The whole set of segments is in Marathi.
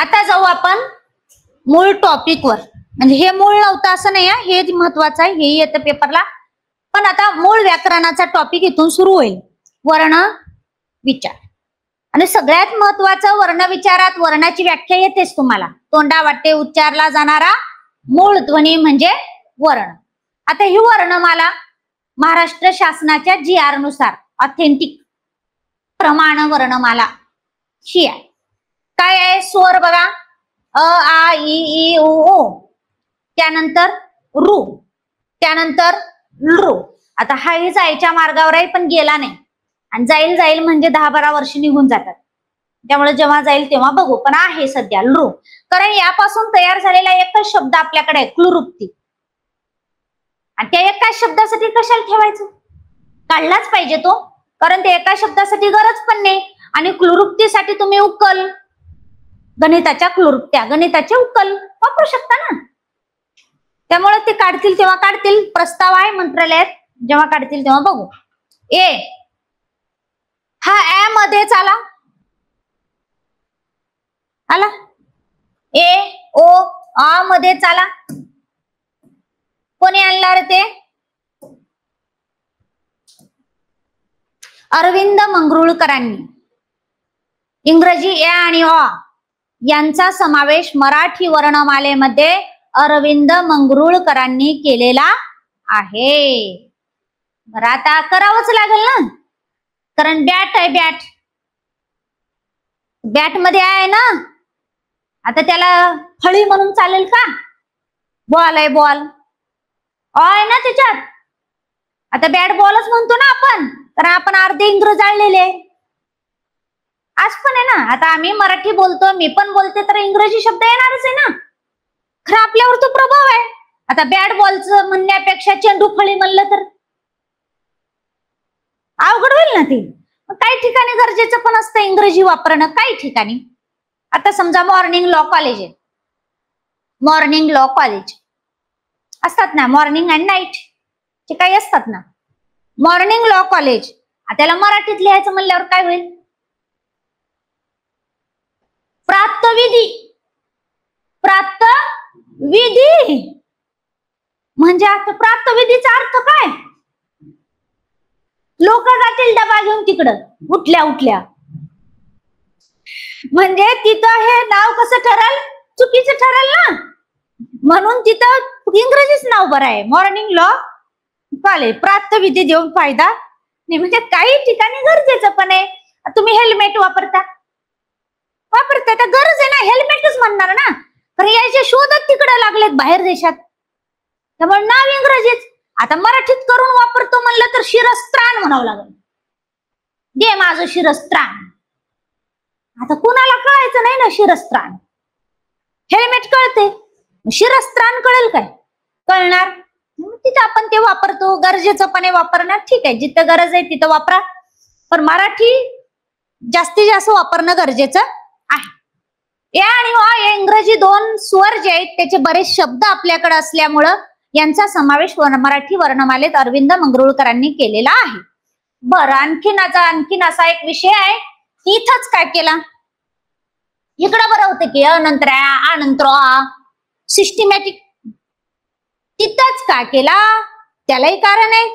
आता जाऊ आपण मूळ टॉपिकवर. म्हणजे हे मूळ नव्हतं असं नाही, हे महत्वाचं आहे, हे येतं पेपरला. पण आता मूळ व्याकरणाचा टॉपिक इथून सुरू होईल. वर्ण विचार. आणि सगळ्यात महत्वाचं वर्ण विचारात वर्णाची व्याख्या येतेच तुम्हाला. तोंडा वाटे उच्चारला जाणारा मूळ ध्वनी म्हणजे वर्ण. आता ही वर्णमाला महाराष्ट्र शासनाच्या GR नुसार ऑथेंटिक प्रमाण वर्णमाला ही आहे. काय आहे? स्वर बघा, अ आ इ ई उ ओ, त्यानंतर रू, त्यानंतर लृ. आता हाही जायच्या मार्गावर आहे पण गेला नाही, आणि जाईल जाईल म्हणजे 10-12 वर्ष निघून जातात. त्यामुळे जेव्हा जाईल तेव्हा बघू, पण आहे सध्या लृ. कारण यापासून तयार झालेला एकच शब्द आपल्याकडे आहे, क्लृप्ती. आणि त्या एका शब्दासाठी कशाला ठेवायचं? काढलाच पाहिजे तो, कारण त्या एका शब्दासाठी गरज पण नाही. आणि क्लृप्तीसाठी तुम्ही उकल, गणिताच्या क्लृप्त्या, गणिताचे उकल वापरू शकता ना. त्यामुळे ते काढतील तेव्हा काढतील, प्रस्ताव आहे मंत्रालयात, जेव्हा काढतील तेव्हा बघू. ए हा ऍ मध्येच आला, आला. ए ओ आ मध्येच आला. कोणी आणला रे ते? अरविंद मंगरुळकरांनी. इंग्रजी ए आणि अ यांचा समावेश मराठी वर्णमालेमध्ये अरविंद मंगरुळकरांनी केलेला आहे. बरं, आता करावंच लागेल ना, कारण बॅट आहे, बॅट. बॅट मध्ये आहे ना, आता त्याला फळी म्हणून चालेल का? बॉल आहे, बॉल आहे ना त्याच्यात. आता बॅट बॉलच म्हणतो ना आपण, कारण आपण अर्धे इंग्रज जाळलेले आज पण आहे ना. आता आम्ही मराठी बोलतो, मी पण बोलते, तर इंग्रजी शब्द येणारच आहे ना. खरं आपल्यावर तो प्रभाव आहे. आता बॅट बॉलचं म्हणण्यापेक्षा चेंडू फळी म्हणलं तर अवघड होईल ना ते. काही ठिकाणी गरजेचं पण असतं इंग्रजी वापरणं, काही ठिकाणी. आता समजा मॉर्निंग लॉ कॉलेज आहे, मॉर्निंग लॉ कॉलेज असतात ना, मॉर्निंग अँड नाईट ते काही असतात ना. मॉर्निंग लॉ कॉलेज, त्याला मराठीत लिहायचं म्हणल्यावर काय होईल? प्रातविधी. प्रातविधी म्हणजे आता प्रातविधीचा अर्थ काय? लोक जातील डबा घेऊन तिकडं उठल्या उठल्या, म्हणजे तिथं हे नाव कसं ठरल? चुकीचं ठरल ना. म्हणून तिथं इंग्रजीच नाव बरं आहे, मॉर्निंग लॉ कॉलेज. प्रातविधी देऊन फायदा नाही. म्हणजे काही ठिकाणी गरजेचं पण आहे. तुम्ही हेल्मेट वापरता, तर गरज आहे ना, हेल्मेटच म्हणणार ना. तर याचे शोधच तिकडे लागलेत बाहेर देशात, त्यामुळे नाव इंग्रजीच. आता मराठीत करून वापरतो म्हणलं तर शिरस्त्राण म्हणावं लागेल. दे माझं शिरस्त्राण. आता कुणाला कळायचं नाही ना शिरस्त्राण. हेल्मेट कळते, शिरस्त्राण कळेल काय? कळणार. तिथं आपण ते वापरतो, गरजेचंपणे वापरणार. ठीक आहे, जिथं गरज आहे तिथं वापरा, पण मराठी जास्तीत जास्त वापरणं गरजेचं आहे. या आणि या इंग्रजी दोन स्वर जे आहेत त्याचे बरेच शब्द आपल्याकडे असल्यामुळं यांचा समावेश मराठी वर्णमालेत अरविंद मंगरुळकरांनी केलेला आहे. बरं, आणखीन असा एक विषय आहे, इथंच काय केला? इकडं बरं होतं की अनंतर आ नंतर सिस्टमॅटिक. तिथंच का केला? त्यालाही कारण आहे.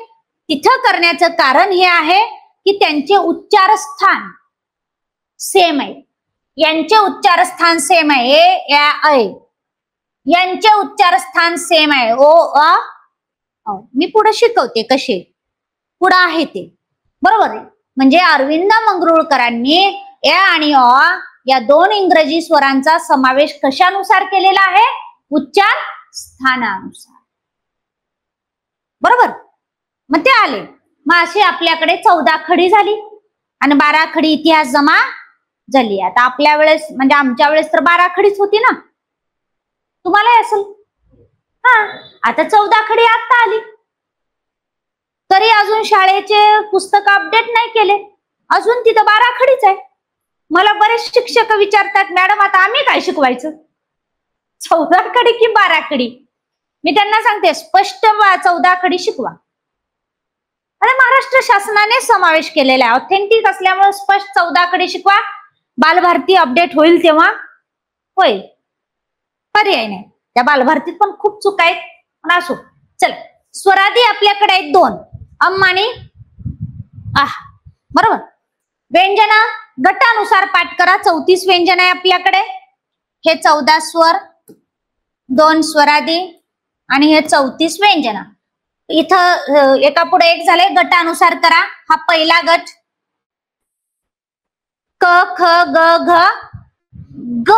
तिथं करण्याचं कारण हे आहे की त्यांचे उच्चारस्थान सेम आहे. यांचे उच्चारस्थान सेम आहे. ए यांचे उच्चारस्थान सेम आहे. ओ अ. मी पुढे शिकवते कसे, पुढे आहे ते बरोबर आहे. म्हणजे अरविंद मंगरुळकरांनी ए आणि अ या दोन इंग्रजी स्वरांचा समावेश कशानुसार केलेला आहे? उच्चार स्थानानुसार. बरोबर. मग ते आले. मग अशी आपल्याकडे 14 खडी झाली आणि 12 खडी इतिहास जमा झाली. आता आपल्या वेळेस म्हणजे आमच्या वेळेस तर 12 खडीच होती ना, तुम्हाला असेल. आता 14 खडी आता आली, तरी अजून शाळेचे पुस्तक अपडेट नाही केले, अजून तिथं 12 खडीच आहे. मला बरेच शिक्षक विचारतात, मॅडम आता आम्ही काय शिकवायचं, 14 खडी की 12 खडी? मी त्यांना सांगते स्पष्ट 14 खडी शिकवा. आणि महाराष्ट्र शासनाने समावेश केलेला आहे, ऑथेंटिक असल्यामुळे स्पष्ट 14 खडी शिकवा. बालभारती अपडेट होईल तेव्हा होय, पर्याय नाही. त्या बालभारतीत पण खूप चुका आहेत, पण असो. चल, स्वरादी आपल्याकडे आहेत 2, अम आणि आह. बरोबर. व्यंजन गटानुसार पाठ करा. 34 व्यंजन आहे आपल्याकडे. हे 14 स्वर, 2 स्वरादी आणि हे 34 व्यंजन. इथं एका पुढे एक झाले. गटानुसार करा. हा पहिला गट क ख ग घ ग.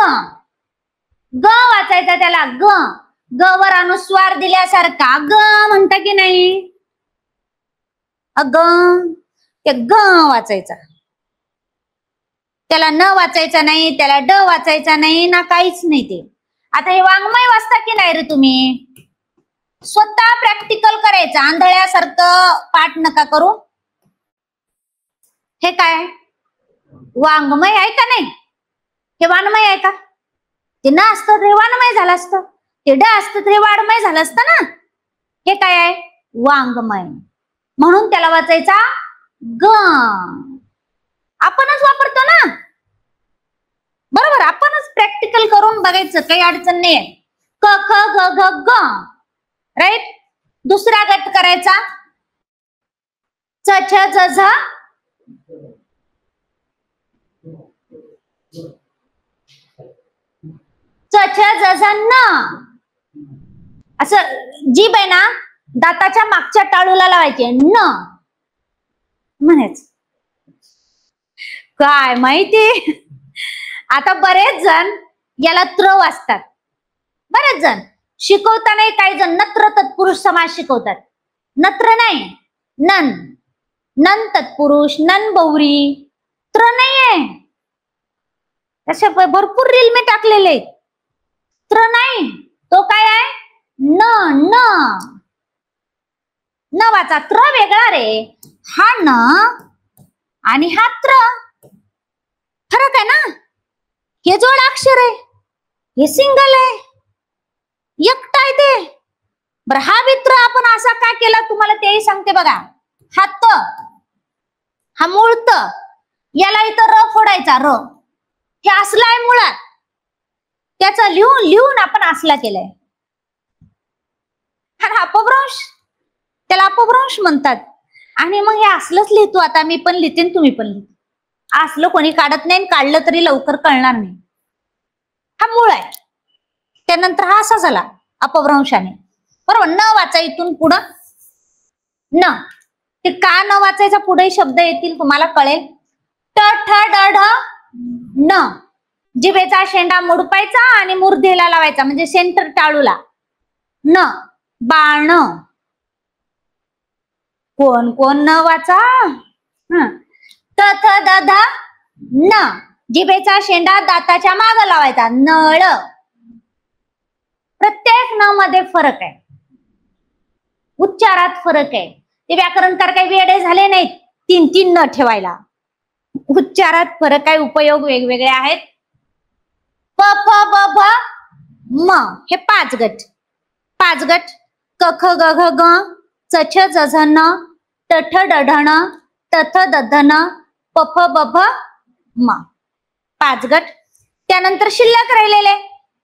ग वाचायचा त्याला. ग. ग वर अनुस्वार दिल्यासारखा ग म्हणता की नाही? अग ते ग वाचायचा. त्याला न वाचायचा नाही, त्याला ड वाचायचा नाही ना, काहीच नाही ते. आता हे वाङ्मय वाचता की नाही रे तुम्ही? स्वतः प्रॅक्टिकल करायचं. आंधळ्यासारखं पाठ नका करू. हे काय वाङ्मय आहे का नाही? हे वाङ्मय आहे का? ते न असतं तर हे वाङ्मय झालं असतं, ते ड असतं तर हे वाङ्मय झालं असतं ना. हे काय आहे? वाङ्मय. म्हणून त्याला वाचायचा ग. आपणच वापरतो ना, बरोबर. आपणच प्रॅक्टिकल करून बघायचं, काही अडचण नाहीये. क ख ग घ ग. राईट. दुसरा गट करायचा च छ ज झ च छ ज झ न. असं जीभ आहे ना, दाताच्या मागच्या टाळूला लावायचे. न म्हणायचं. काय माहिती, आता बरेच जण याला त्र वाचतात. बरेच जण शिकवताना काही जण नत्र तत्पुरुष समास शिकवतात. नत्र नाही, नन. नन तत्पुरुष, नन बहुरी, त्र नाहीये. असे भरपूर रील मी टाकलेले. त्र नाही, तो काय आहे? न. न न वाचा. त्र वेगळा रे. हा न आणि हा त्र फरक आहे ना. हे जोड अक्षर आहे, हे सिंगल आहे, एकटा आहे ते. बर, हा मित्र आपण असा का केला तुम्हाला तेही सांगते बघा. हा त, हा मूळ त, याला इथं र फोडायचा. र हे असला आहे मुळात, त्याचा लिहून लिहून आपण असला केलाय. आणि अपभ्रंश, त्याला अपभ्रंश म्हणतात. आणि मग हे असलंच लिहितो. आता मी पण लिहिते, तुम्ही पण लिहिते. असलं कोणी काढत नाही, काढलं तरी लवकर कळणार नाही. हा मूळ आहे. त्यानंतर हा असा झाला अपभ्रंशाने. बरोबर. न वाचा इथून पुढं. न ते का न वाचायचा, पुढे शब्द येतील तुम्हाला कळेल. ट ठ ड ढ न. जिभेचा शेंडा मुडपायचा आणि मूर्धेला लावायचा, म्हणजे सेंटर टाळूला. न बाण. कोण कोण न वाचा. त थ द ध न. जिभेचा शेंडा दाताच्या माग लावायचा. नळ. प्रत्येक न मध्ये फरक आहे, उच्चारात फरक आहे. ते व्याकरणकार काही वेडे झाले नाहीत 3-3 न ठेवायला. उच्चारात फरक आहे, उपयोग वेगवेगळे आहेत. प फ ब भ म हे 5 गट. 5 गट. क ख ग घ ग, च छ ज झ न, ट ठ ड ढ ण, त थ द ध न, प फ ब भ म. 5 गट. त्यानंतर शिल्लक राहिलेले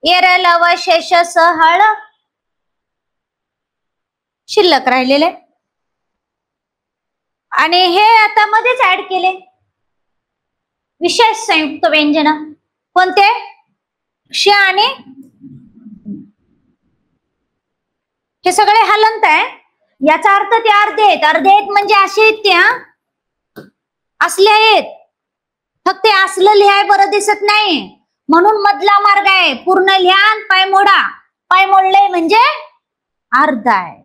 एर लव शेष स हळ. शिल्लक राहिलेले आणि हे आता मध्येच ऍड केले विशेष संयुक्त व्यंजन. कोणते? श आणि हे सगळे हलंत आहे. याचा अर्थ ते अर्धे आहेत. अर्धे आहेत म्हणजे असे आहेत, त्या असले आहेत. फक्त ते असलं लिहाय बरं दिसत नाही, म्हणून मधला मार्ग आहे. पूर्ण लिहा, पाय मोडा. पाय मोडले म्हणजे अर्ध आहे.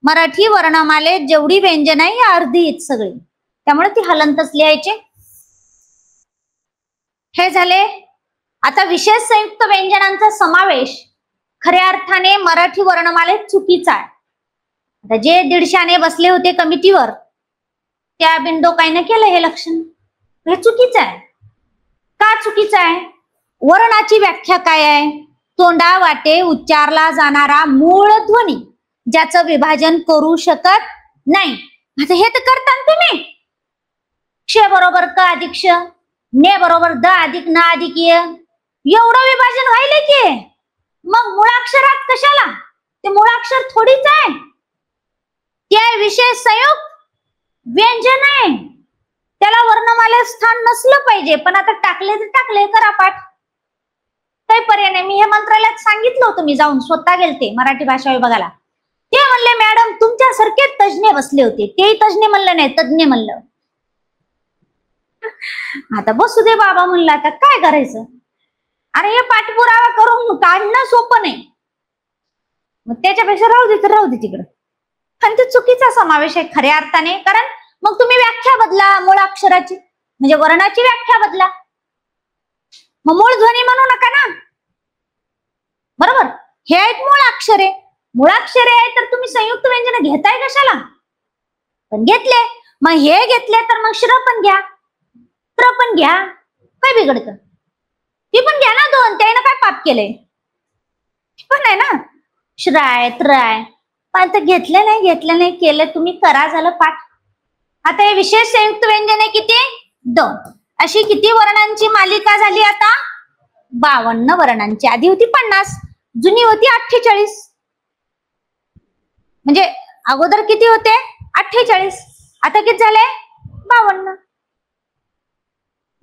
मराठी वर्णमालेत जेवढी व्यंजन आहे ही अर्धी आहेत सगळी, त्यामुळे ती हलंतच लिहायचे. हे झाले. आता विशेष संयुक्त व्यंजनांचा समावेश खऱ्या अर्थाने मराठी वर्णमालेत चुकीचा आहे. आता जे 150 बसले होते कमिटीवर, त्या बिनडोकाईने केलं हे लक्षण. हे चुकीचं आहे. का चुकीचं आहे? वर्णाची व्याख्या काय आहे? तोंडा वाटे उच्चारला जाणारा मूळ ध्वनी, ज्याचं विभाजन करू शकत नाही. आता हे तर करता तुम्ही. क्ष बरोबर क अधिक श, ने बरोबर द अधिक न अधिक य, एवढं विभाजन व्हायले की मग मुळाक्षरात कशाला? ते मुळाक्षर थोडीच आहे, ते विशेष संयुक्त व्यंजन आहे, त्याला वर्णमाला स्थान नसलं पाहिजे. पण आता टाकले तर टाकले, करा पाठ, काही पर्याय नाही. मी हे मंत्रालयात सांगितलं होतं, मी जाऊन स्वतः गेलते मराठी भाषा विभागाला. ते म्हणले मॅडम तुमच्यासारखे तज्ञ बसले होते. तेही तज्ञ म्हणलं नाही, तज्ञ म्हणलं. आता बसू दे बाबा म्हणलं, आता काय करायचं. अरे हे पाठपुरावा करून काढणं सोपं नाही, मग त्याच्यापेक्षा राहू दे तर राहू दे तिकडं. पण ते चुकीचा समावेश आहे खऱ्या अर्थाने. कारण मग तुम्ही व्याख्या बदला, मुळाक्षराची म्हणजे वर्णाची व्याख्या बदला. मग मूळ ध्वनी म्हणू नका ना, बरोबर. हे आहेत मूळाक्षरे. मूळाक्षरे आहे तर तुम्ही संयुक्त व्यंजन घेताय कशाला? पण घेतले, मग हे घेतले तर मग श्र पण घ्या, त्र पण घ्या, काय बिघडतं? ती पण घ्या ना दोन, त्यानं काय पाप केलंय? पण आहे ना, श्राय त्राय. पण तर घेतले नाही केलं तुम्ही, करा, झालं पाठ. आता हे विशेष संयुक्त व्यंजने किती? 2. अशी किती वर्णांची मालिका झाली आता? 52 वर्णांची. आधी होती 50, जुनी होती 48. म्हणजे अगोदर किती होते? 48. आता किती झाले? 52.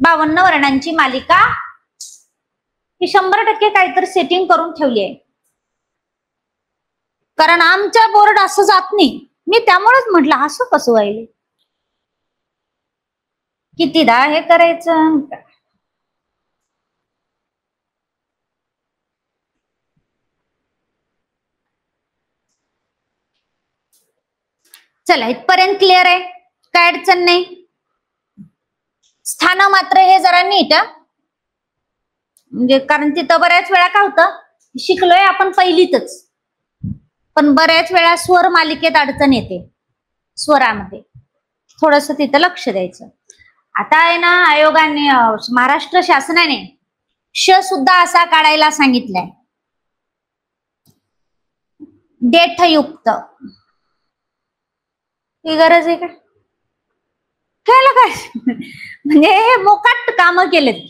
52 वर्णांची मालिका ही 100% काहीतरी सेटिंग करून ठेवली आहे. कारण आमच्या बोर्ड असं जात नाही, मी त्यामुळेच म्हटलं असं कसं व्हायला, कितीदा हे करायचं. चला इथपर्यंत क्लिअर आहे, काय अडचण नाही. स्थान मात्र हे जरा नीट, म्हणजे कारण तिथं बऱ्याच वेळा काय होतं, शिकलोय आपण पहिलीतच, पण बऱ्याच वेळा स्वर मालिकेत अडचण येते. स्वरामध्ये थोडस तिथं लक्ष द्यायचं. आता आहे ना, आयोगाने महाराष्ट्र शासनाने श सुद्धा असा काढायला सांगितलाय, देठयुक्त. ही गरज आहे का? कळलं काय? म्हणजे मोकाट काम केलेत.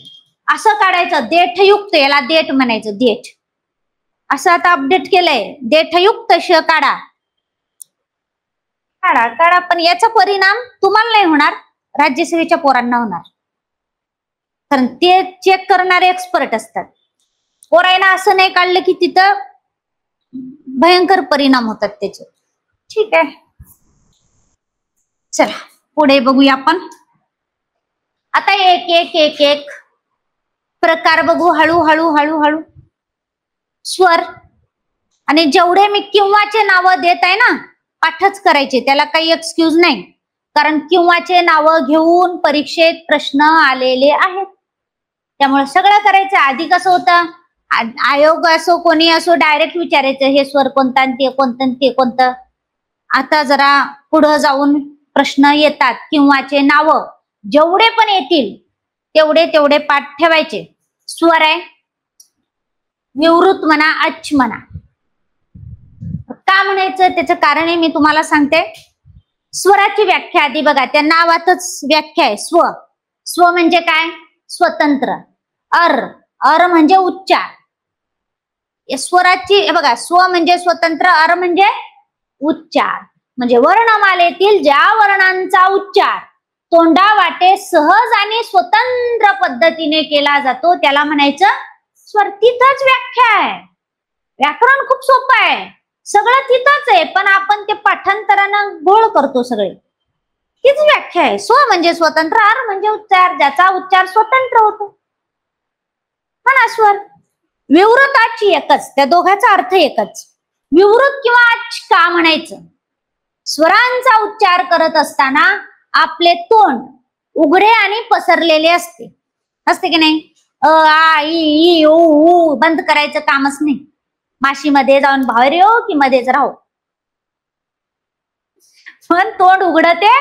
असं काढायचं देठयुक्त, याला देठ म्हणायचं, देठ. असं आता अपडेट केलंय, देठयुक्त श काढा. काढा काढा, पण याचा परिणाम तुम्हाला नाही होणार, राज्यसेवेच्या पोरांना होणार. कारण ते चेक करणारे एक्सपर्ट असतात. पोरांना असं नाही काढलं की तिथं भयंकर परिणाम होतात त्याचे. ठीक आहे, चला पुढे बघूया आपण. आता एक एक एक एक प्रकार बघू, हळूहळू हळूहळू. स्वर, आणि जेवढे मी किंवाचे नाव देत आहे ना, पाठच करायचे, त्याला काही एक्सक्यूज नाही. कारण किंवाचे नाव घेऊन परीक्षेत प्रश्न आलेले आहेत, त्यामुळे सगळं करायचं. आधी कसं होतं, आयोग असो कोणी असो डायरेक्ट विचारायचं हे स्वर कोणता ते कोणतं ते कोणतं. आता जरा पुढे जाऊन प्रश्न येतात, किंवाचे नाव जेवढे पण येतील तेवढे तेवढे पाठ ठेवायचे. स्वर आहे, निवृत्त म्हणा, अच्छ म्हणा. का म्हणायचं त्याचं कारण आहे, मी तुम्हाला सांगते. स्वराची व्याख्या आधी बघा, त्या नावातच व्याख्या आहे. स्व, स्व म्हणजे काय? स्वतंत्र. अर, अर म्हणजे उच्चार. स्वराची बघा, स्व म्हणजे स्वतंत्र, अर म्हणजे उच्चार. म्हणजे वर्णमालेतील ज्या वर्णांचा उच्चार तोंडावाटे सहज आणि स्वतंत्र पद्धतीने केला जातो त्याला म्हणायचं स्वर. तिथंच व्याख्या आहे. व्याकरण खूप सोपं आहे, सगळं तिथंच आहे, पण आपण ते पाठांतरानं गोळ करतो सगळे. तीच व्याख्या आहे. स्व म्हणजे स्वतंत्र, अर म्हणजे उच्चार, ज्याचा उच्चार स्वतंत्र होतो, म्हणा स्वर. विवृत आची एकच, त्या दोघांचा अर्थ एकच. विवृत किंवा आच का म्हणायचं? स्वरांचा उच्चार करत असताना आपले तोंड उघडे आणि पसरलेले असते, असते की नाही? अ आ ई उ ऊ बंद करायचं कामच नाही. माशीमध्ये जाऊन बाहेर येऊ की मध्येच राहू, पण तोंड उघडते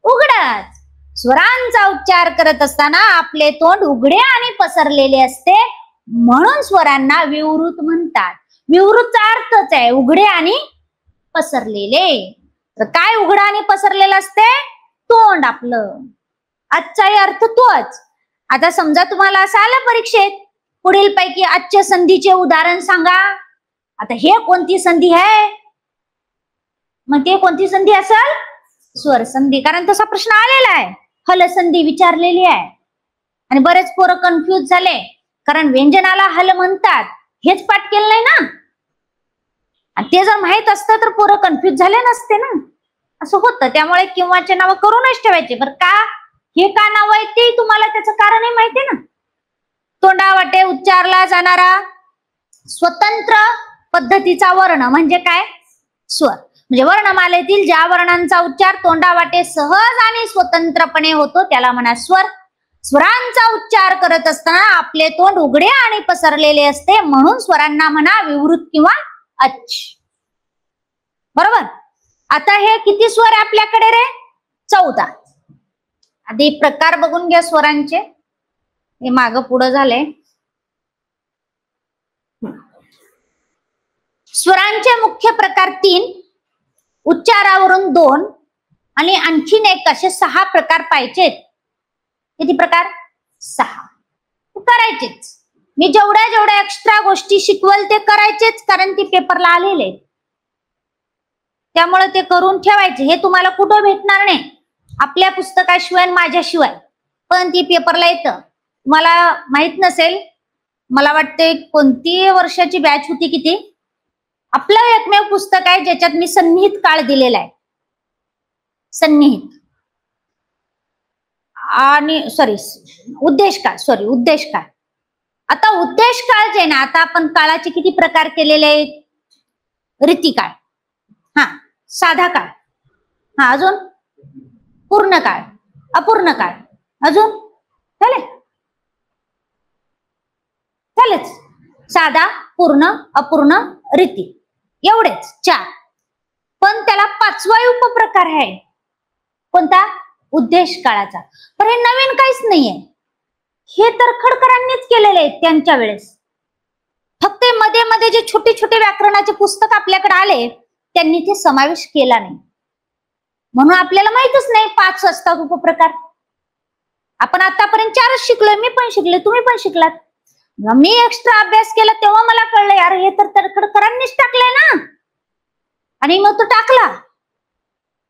उघडच. स्वरांचा उच्चार करत असताना आपले तोंड उघडे आणि पसरलेले असते, म्हणून स्वरांना विवृत म्हणतात. विवृतचा अर्थच आहे उघडे आणि पसरलेले. तर काय उघडं आणि पसरलेलं असते? तोंड आपलं. आजचाही अर्थ तोच. आता समजा तुम्हाला असं आलं परीक्षेत पुढील पैकी अच्छ संधीचे उदाहरण सांगा. आता हे कोणती संधी आहे? मग ते कोणती संधी असेल? स्वर संधी. कारण तसा प्रश्न आलेला आहे, हल संधी विचारलेली आहे. आणि बरेच पोरं कन्फ्युज झाले, कारण व्यंजनाला हल म्हणतात हेच पाठ केलं नाही ना. आणि ते जर माहित असतं तर पोरं कन्फ्युज झाले नसते ना. असं होतं. त्यामुळे किंवाचे नाव करूनच ठेवायचे. बरं का हे का नाव आहे ते तुम्हाला त्याचं कारणही माहितीये ना. तोंडावाटे उच्चारला जाणारा स्वतंत्र पद्धतीचा वर्ण म्हणजे काय? स्वर. म्हणजे वर्णमालेतील ज्या वर्णांचा उच्चार तोंडावाटे सहज आणि स्वतंत्रपणे होतो त्याला म्हणा स्वर. स्वरांचा उच्चार करत असताना आपले तोंड उघडे आणि पसरलेले असते, म्हणून स्वरांना म्हणा विवृत किंवा अच्छ. बरोबर. आता हे किती स्वर आपल्याकडे रे? 14. आधी प्रकार बघून घ्या स्वरांचे. हे माग पुढं झाले. स्वरांचे मुख्य प्रकार 3, उच्चारावरून 2 आणि आणखीन एक असे 6 प्रकार पाहिजेत. किती प्रकार? 6. करायचेच. मी जेवढ्या एक्स्ट्रा गोष्टी शिकवल ते करायचेच, कारण ती पेपरला आलेले. त्यामुळे ते करून ठेवायचे. हे तुम्हाला कुठं भेटणार नाही, आपल्या पुस्तकाशिवाय माझ्याशिवाय, पण ती पेपरला येतं. तुम्हाला माहित नसेल, मला वाटते कोणती वर्षाची बॅच होती किती, आपलं एकमेव पुस्तक आहे ज्याच्यात मी सन्निहित काळ दिलेला आहे. सन्निहित आणि उद्देश काळ. आता उद्देश काळ जे ना, आता आपण काळाचे किती प्रकार केलेले आहेत? रीती काळ, हा साधा काळ, हा अजून पूर्ण काळ, अपूर्ण काळ, अजून चालेच साधा, पूर्ण, अपूर्ण, रीती, एवढेच 4. पण त्याला 5वा उपप्रकार आहे. कोणता? उद्देश काळाचा. पण हे नवीन काहीच नाहीये, हे तर खडकरांनीच केलेले आहेत त्यांच्या वेळेस. फक्त मध्ये मध्ये जे छोटे छोटे व्याकरणाचे पुस्तक आपल्याकडे आले त्यांनी ते समावेश केला नाही, म्हणून आपल्याला माहितच नाही 5 असतात उपप्रकार. आपण आतापर्यंत 4च शिकलोय. मी पण शिकले, तुम्ही पण शिकलात. मी एक्स्ट्रा अभ्यास केला तेव्हा मला कळलं, यार हे तर खडकरांनीच टाकलंय ना. आणि मग तो टाकला,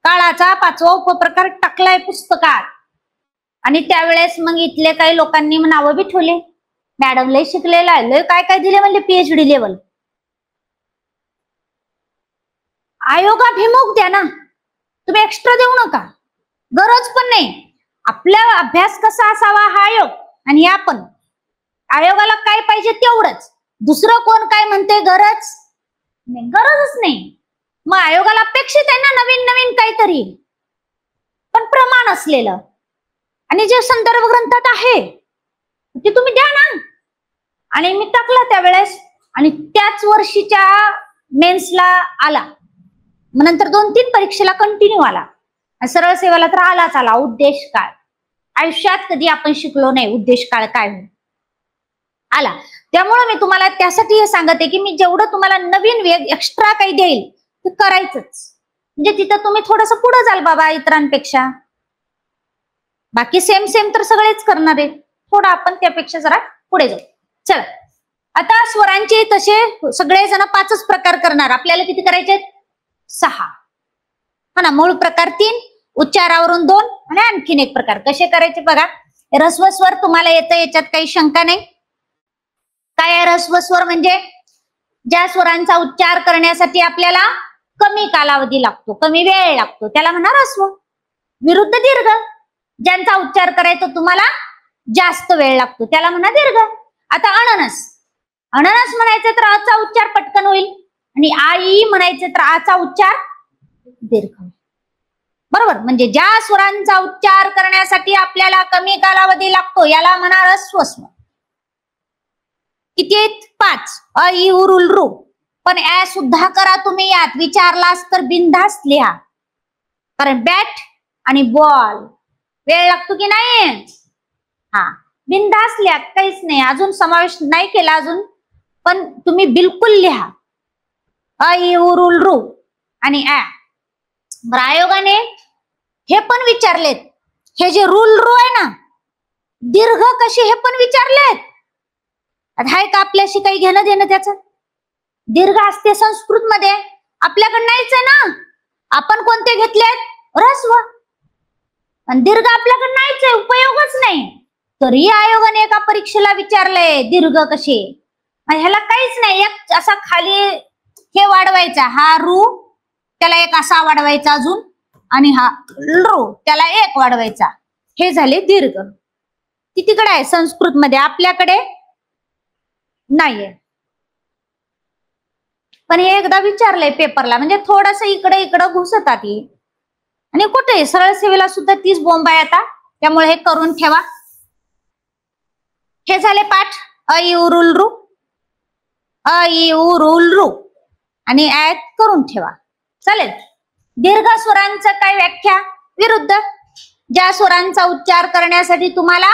काळाचा 5वा उपप्रकार टाकलाय पुस्तकात. आणि त्यावेळेस मग इथले काही लोकांनी नावं बी ठेवले, मॅडम लय शिकलेला आहे, लय काय काय दिले म्हणजे PhD लेवल. आयोगाभिमुख द्या ना, तुम्ही एक्स्ट्रा देऊ नका, गरज पण नाही. आपला अभ्यास कसा असावा हा आयोग, आणि आपण आयोगाला काय पाहिजे तेवढंच. दुसरं कोण काय म्हणते गरजच नाही. मग आयोगाला अपेक्षित आहे ना नवीन नवीन काहीतरी, पण प्रमाण असलेलं. आणि जे संदर्भ ग्रंथात आहे ते तुम्ही द्या ना. आणि मी टाकला त्यावेळेस, आणि त्याच वर्षीच्या मेन्सला आला, मग नंतर 2-3 परीक्षेला कंटिन्यू आला. सरळ सेवेला तर आला उद्देश काळ. आयुष्यात कधी आपण शिकलो नाही उद्देश काळ काय आला. त्यामुळे मी तुम्हाला त्यासाठी हे सांगते की मी जेवढं तुम्हाला नवीन वेग एक्स्ट्रा काही देईल ते करायचंच. म्हणजे तिथं तुम्ही थोडंसं पुढे जाल बाबा इतरांपेक्षा. बाकी सेम तर सगळेच करणार आहेत, थोडं आपण त्यापेक्षा जरा पुढे जाऊ. चला, आता स्वरांचे तसे सगळेजण 5च प्रकार करणार. आपल्याला किती करायचे? 6. हा ना. मूळ प्रकार 3, उच्चारावरून 2 आणि आणखीन एक प्रकार. कसे करायचे बघा. ऱ्हस्व स्वर तुम्हाला येतं, याच्यात काही शंका नाही. काय आहे ऱ्हस्व स्वर? म्हणजे ज्या स्वरांचा उच्चार करण्यासाठी आपल्याला कमी कालावधी लागतो, कमी वेळ लागतो, त्याला म्हणा ऱ्हस्व. विरुद्ध दीर्घ, ज्यांचा उच्चार करायचा तुम्हाला जास्त वेळ लागतो, त्याला म्हणा दीर्घ. आता अननस म्हणायचं तर अचा उच्चार पटकन होईल, आणि आई म्हणायचे तर आचा उच्चार दीर्घ. बरोबर. म्हणजे ज्या स्वरांचा उच्चार करण्यासाठी आपल्याला कमी कालावधी लागतो याला म्हणा ऱ्हस्व स्वर. किती आहेत? 5. अ, इ, उ, रू. पण ऍ सुद्धा करा तुम्ही. यात विचारलास तर बिनधास्त लिहा, कारण बॅट आणि बॉल वेळ लागतो की नाही. हा, बिनधास्त लिहा, काहीच नाही, अजून समावेश नाही केला अजून, पण तुम्ही बिलकुल लिहा. अ, इ, उ, रू आणि ऍ. आयोगाने हे पण विचारलेत, हे जे रू आहे ना, दीर्घ कशी, हे पण विचारलेत. हाय का आपल्याशी काही घेणं देणं त्याचं? दीर्घ असते संस्कृत मध्ये, आपल्याकडे नाहीच आहे ना. आपण कोणते घेतलेत? ऱ्हस्व. आणि दीर्घ आपल्याकडे नाहीच आहे, उपयोगच नाही. तरी आयोगाने एका परीक्षेला विचारलंय दीर्घ कसे. ह्याला काहीच नाही, एक असा खाली हे वाढवायचा, हा रू त्याला एक असा वाढवायचा अजून, आणि हा रू त्याला एक वाढवायचा, हे झाले दीर्घ. ती तिकडे आहे संस्कृत मध्ये, आपल्याकडे नाहीये. पण हे एकदा विचारलंय पेपरला, म्हणजे थोडस इकडे इकडे घुसतात ही. आणि कुठे सरळ सेवेला सुद्धा तीच बोंब आहे आता, त्यामुळे हे करून ठेवा. हे झाले पाठ अ इ उ रू रू, अ इ उ रू रू, आणि ऍड करून ठेवा. चालेल. दीर्घ स्वरांचं काय व्याख्या? विरुद्ध. ज्या स्वरांचा उच्चार करण्यासाठी तुम्हाला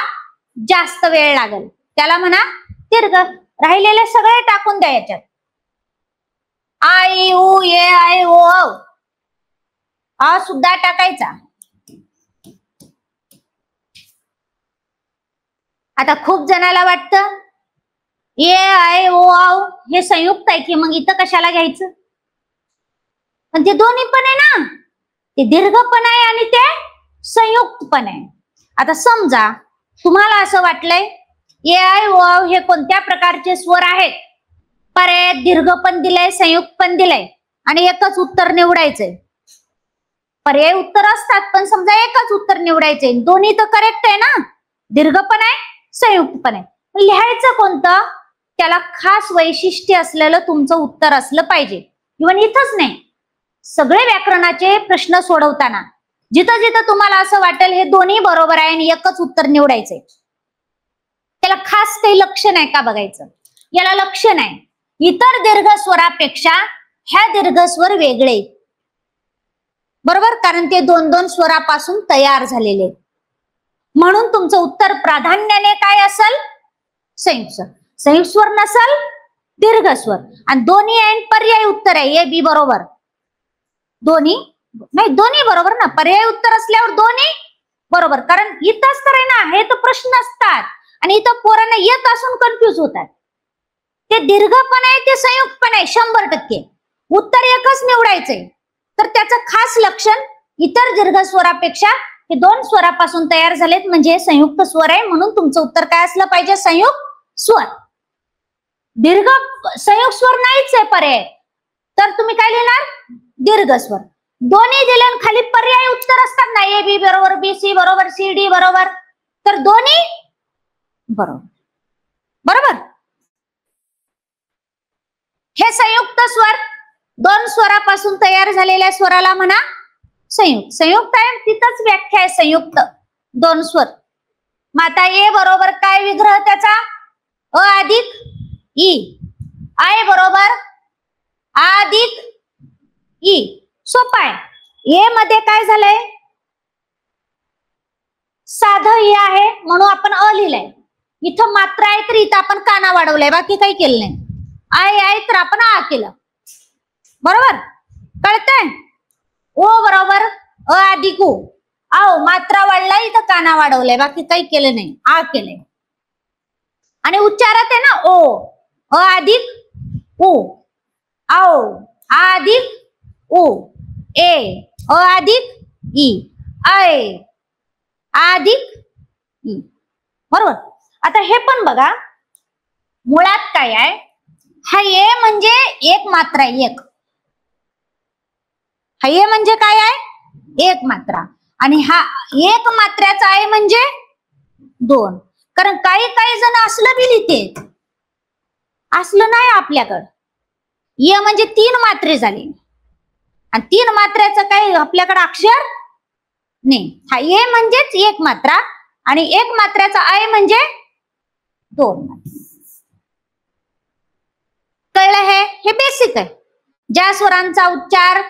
जास्त वेळ लागेल त्याला म्हणा दीर्घ. राहिलेले सगळे टाकून द्या याच्यात. आ इ उ ए आय ओ औ, आ सुद्धा टाकायचा. आता खूप जणाला वाटतं ए आय ओ औ हे संयुक्त आहे की मग इथं कशाला घ्यायचं? पण ते दोन्ही पण आहे ना, ते दीर्घ पण आहे आणि ते संयुक्त पण आहे. आता समजा तुम्हाला असं वाटलंय ए आय ओ औ हे कोणत्या प्रकारचे स्वर आहेत, पर्याय दीर्घ पण दिलंय, संयुक्त पण दिलंय, आणि एकच उत्तर निवडायचंय. पर्याय उत्तर असतात पण समजा एकच उत्तर निवडायचंय, दोन्ही तर करेक्ट आहे ना, दीर्घ पण आहे संयुक्त पण आहे. लिहायचं कोणतं? त्याला खास वैशिष्ट्य असलेलं तुमचं उत्तर असलं पाहिजे. इव्हन इथंच नाही, सगळे व्याकरणाचे प्रश्न सोडवताना जिथं जिथं तुम्हाला असं वाटेल हे दोन्ही बरोबर आहे आणि एकच उत्तर निवडायचंय, त्याला खास काही लक्ष नाही का बघायचं. याला लक्ष नाही. इतर दीर्घ स्वरापेक्षा ह्या दीर्घ स्वर वेगळे, बरोबर, कारण ते दोन दोन स्वरापासून तयार झालेले. म्हणून तुमचं उत्तर प्राधान्याने काय असेल? संयुक्त स्वर. संयुक्त स्वर नसल दीर्घ स्वर. आणि दोन्ही आहे पर्याय उत्तर आहे, ए बी बरोबर. दोन्ही नाही, दोन्ही बरोबर ना, पर्याय उत्तर असल्यावर दोन्ही बरोबर. कारण इथंच तर आहे ना, हे तर प्रश्न असतात आणि इथं पोरांना येत असून कन्फ्युज होतात. ते दीर्घ पण आहे ते संयुक्त पण आहे, 100%. उत्तर एकच निवडायचंय. तर त्याचं खास लक्षण इतर दीर्घ स्वरापेक्षा हे दोन स्वरापासून तयार झालेत म्हणजे संयुक्त स्वर आहे. म्हणून तुमचं उत्तर काय असलं पाहिजे? संयुक्त स्वर. दीर्घ संयुक्त स्वर नाहीच आहे पर्याय, तर तुम्ही काय लिहिणार? दीर्घ स्वर. दोन्ही दिले खाली पर्याय उत्तर असतात ना, ए बी बरोबर, बी सी बरोबर, सी डी बरोबर, तर दोन्ही बरोबर. बरोबर. हे संयुक्त स्वर दोन स्वरापासून तयार झालेल्या स्वराला म्हणा संयुक्त. संयुक्त आहे तिथंच व्याख्या आहे संयुक्त, दोन स्वर. मग आता ए बरोबर काय विग्रह त्याचा? अ अधिक ई. आय बरोबर आ अधिक ई. सोपं आहे. ए मध्ये काय झालंय? साधं ए आहे म्हणून आपण अ लिहिलंय. इथं मात्रा आहे तर इथं आपण काना वाढवलाय, बाकी काही केलं नाही. आय आहे तर आपण आ केलं. बरोबर, कळतंय? ओ बरोबर अ अधिक उ. आओ मात्रा वाढलाय, इथं काना वाढवलाय, बाकी काही केलं नाही, आ केलंय. आणि उच्चारात आहे ना ओ, अ अधिक उ. आओ आ अधिक उ. ए अ अधिक ई. आय आ अधिक ई. बरोबर. आता हे पण बघा, मुळात काय आहे? हा ए म्हणजे एक मात्रा आहे, एक. हा ए म्हणजे काय आहे? एक मात्रा. आणि हा एक मात्र्याचा आहे म्हणजे दोन. कारण काही काही जण असलं बी लिहिते, असलं नाही आपल्याकडं. ए म्हणजे तीन मात्रे झाले आणि तीन मात्र्याचं काही आपल्याकडे अक्षर नाही. हा ए म्हणजेच एक मात्रा आणि एक मात्र्याचा आय म्हणजे दोन मात्रा. कळलं? हे बेसिक आहे. ज्या स्वरांचा उच्चार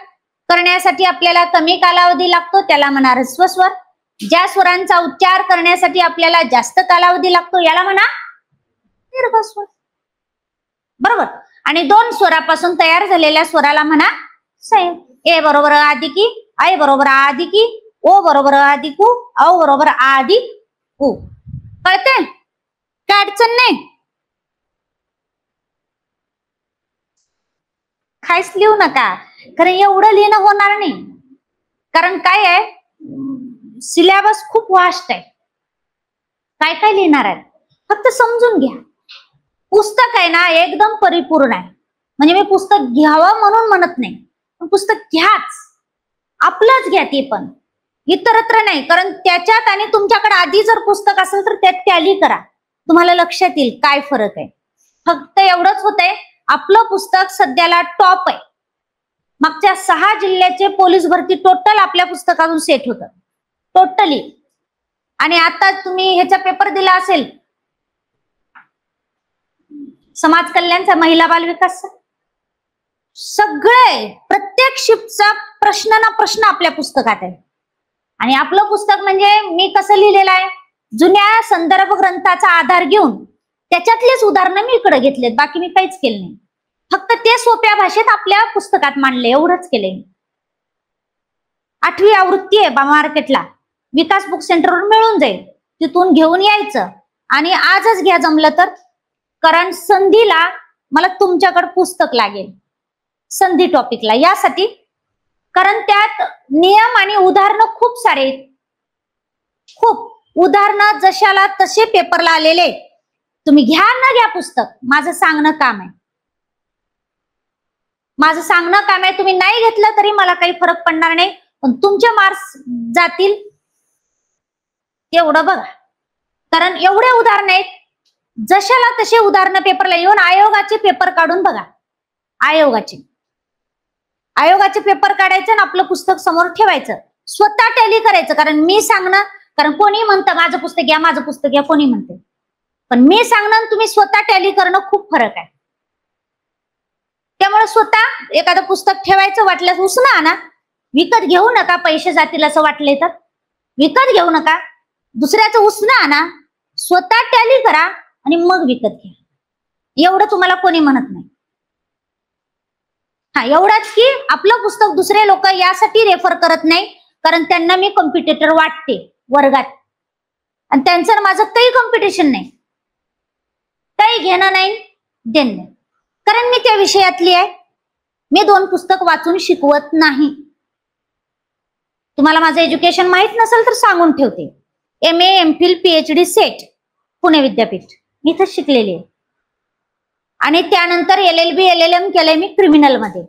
करण्यासाठी आपल्याला कमी कालावधी लागतो त्याला म्हणा ह्रस्व स्वर. ज्या स्वरांचा उच्चार करण्यासाठी आपल्याला जास्त कालावधी लागतो याला म्हणा दीर्घ स्वर. बरोबर. आणि दोन स्वरापासून तयार झालेल्या स्वराला म्हणा संयुक्त. ए बरोबर अ अधिक ई, आय बरोबर आ अधिक ई, ओ बरोबर अ अधिक उ, औ बरोबर आ अधिक उ. कळते? काय अडचण नाही. काहीच लिहू नका, कारण एवढं लिहिणं होणार नाही. कारण काय आहे, सिलेबस खूप वास्ट आहे. काय काय लिहिणार आहे फक्त समजून घ्या. पुस्तक आहे ना एकदम परिपूर्ण आहे. म्हणजे मी पुस्तक घ्यावं म्हणून म्हणत नाही, पण पुस्तक घ्याच, आपलंच घ्या, ते पण इतरत्र नाही. कारण त्याच्यात आणि तुमच्याकडे आधी जर पुस्तक असेल तर त्यात टॅली करा, तुम्हाला लक्षात येईल काय फरक आहे. फक्त एवढंच होतंय, आपलं पुस्तक सध्याला टॉप आहे. मागच्या 6 जिल्ह्याचे पोलीस भरती टोटल आपल्या पुस्तकातून सेट होतं टोटली. आणि आता तुम्ही ह्याचा पेपर दिला असेल समाज कल्याणचा, महिला बाल विकास, सगळे प्रत्येक शिफ्टचा प्रश्न ना प्रश्न आपल्या पुस्तकात आहे. आणि आपलं पुस्तक म्हणजे मी कसं लिहिलेलं आहे, जुन्या संदर्भ ग्रंथाचा आधार घेऊन त्याच्यातलेच उदाहरणं मी इकडे घेतलेत, बाकी मी काहीच केलं नाही. फक्त ते सोप्या भाषेत आपल्या पुस्तकात मांडले, एवढंच केलंय. 8वी आवृत्ती आहे मार्केटला, विकास बुक सेंटरवर मिळून जाईल, तिथून घेऊन यायचं. आणि आजच घ्या जमलं तर, कारण संधीला मला तुमच्याकडे पुस्तक लागेल, संधी टॉपिकला, यासाठी. कारण त्यात नियम आणि उदाहरणं खूप सारे आहेत, खूप उदाहरणं जशाला तसे पेपरला आलेले. तुम्ही घ्या न घ्या पुस्तक, माझं सांगणं काम आहे, माझं सांगणं काम आहे. तुम्ही नाही घेतलं तरी मला काही फरक पडणार नाही, पण तुमचे मार्क्स जातील एवढं बघा. कारण एवढे उदाहरण आहेत, जशाला तसे उदाहरणं पेपरला येऊन आयोगाचे पेपर काढून बघा. आयोगाचे पेपर काढायचं आणि आपलं पुस्तक समोर ठेवायचं, स्वतः टॅली करायचं. कारण मी सांगणं, कारण कोणी म्हणतं माझं पुस्तक घ्या, माझं पुस्तक घ्या, कोणी म्हणते, पण मी सांगणं तुम्ही स्वतः टॅली करणं खूप फरक आहे. त्यामुळे स्वतः एखादं पुस्तक ठेवायचं, वाटल्यास उसना आणा, विकत घेऊ नका. पैसे जातील असं वाटले तर विकत घेऊ नका, दुसऱ्याचं उसना आणा, स्वतः टॅली करा आणि मग विकत घ्या. एवढं तुम्हाला कोणी म्हणत नाही. हा, एवढंच की आपलं पुस्तक दुसरे लोक यासाठी रेफर करत नाही, कारण त्यांना मी कॉम्पिटिटर वाटते वर्गात, आणि त्यांचं माझं काही कॉम्पिटिशन नाही, काही घेणं नाही देणं नाही. कारण मी त्या विषयातली आहे. मी 2 पुस्तक वाचून शिकवत नाही. तुम्हाला माझं एज्युकेशन माहित नसेल तर सांगून ठेवते. MA, MPhil, PhD set Pune विद्यापीठ, मी इथं शिकलेली आहे. आणि त्यानंतर LLB, LLM केलंय मी क्रिमिनल मध्ये.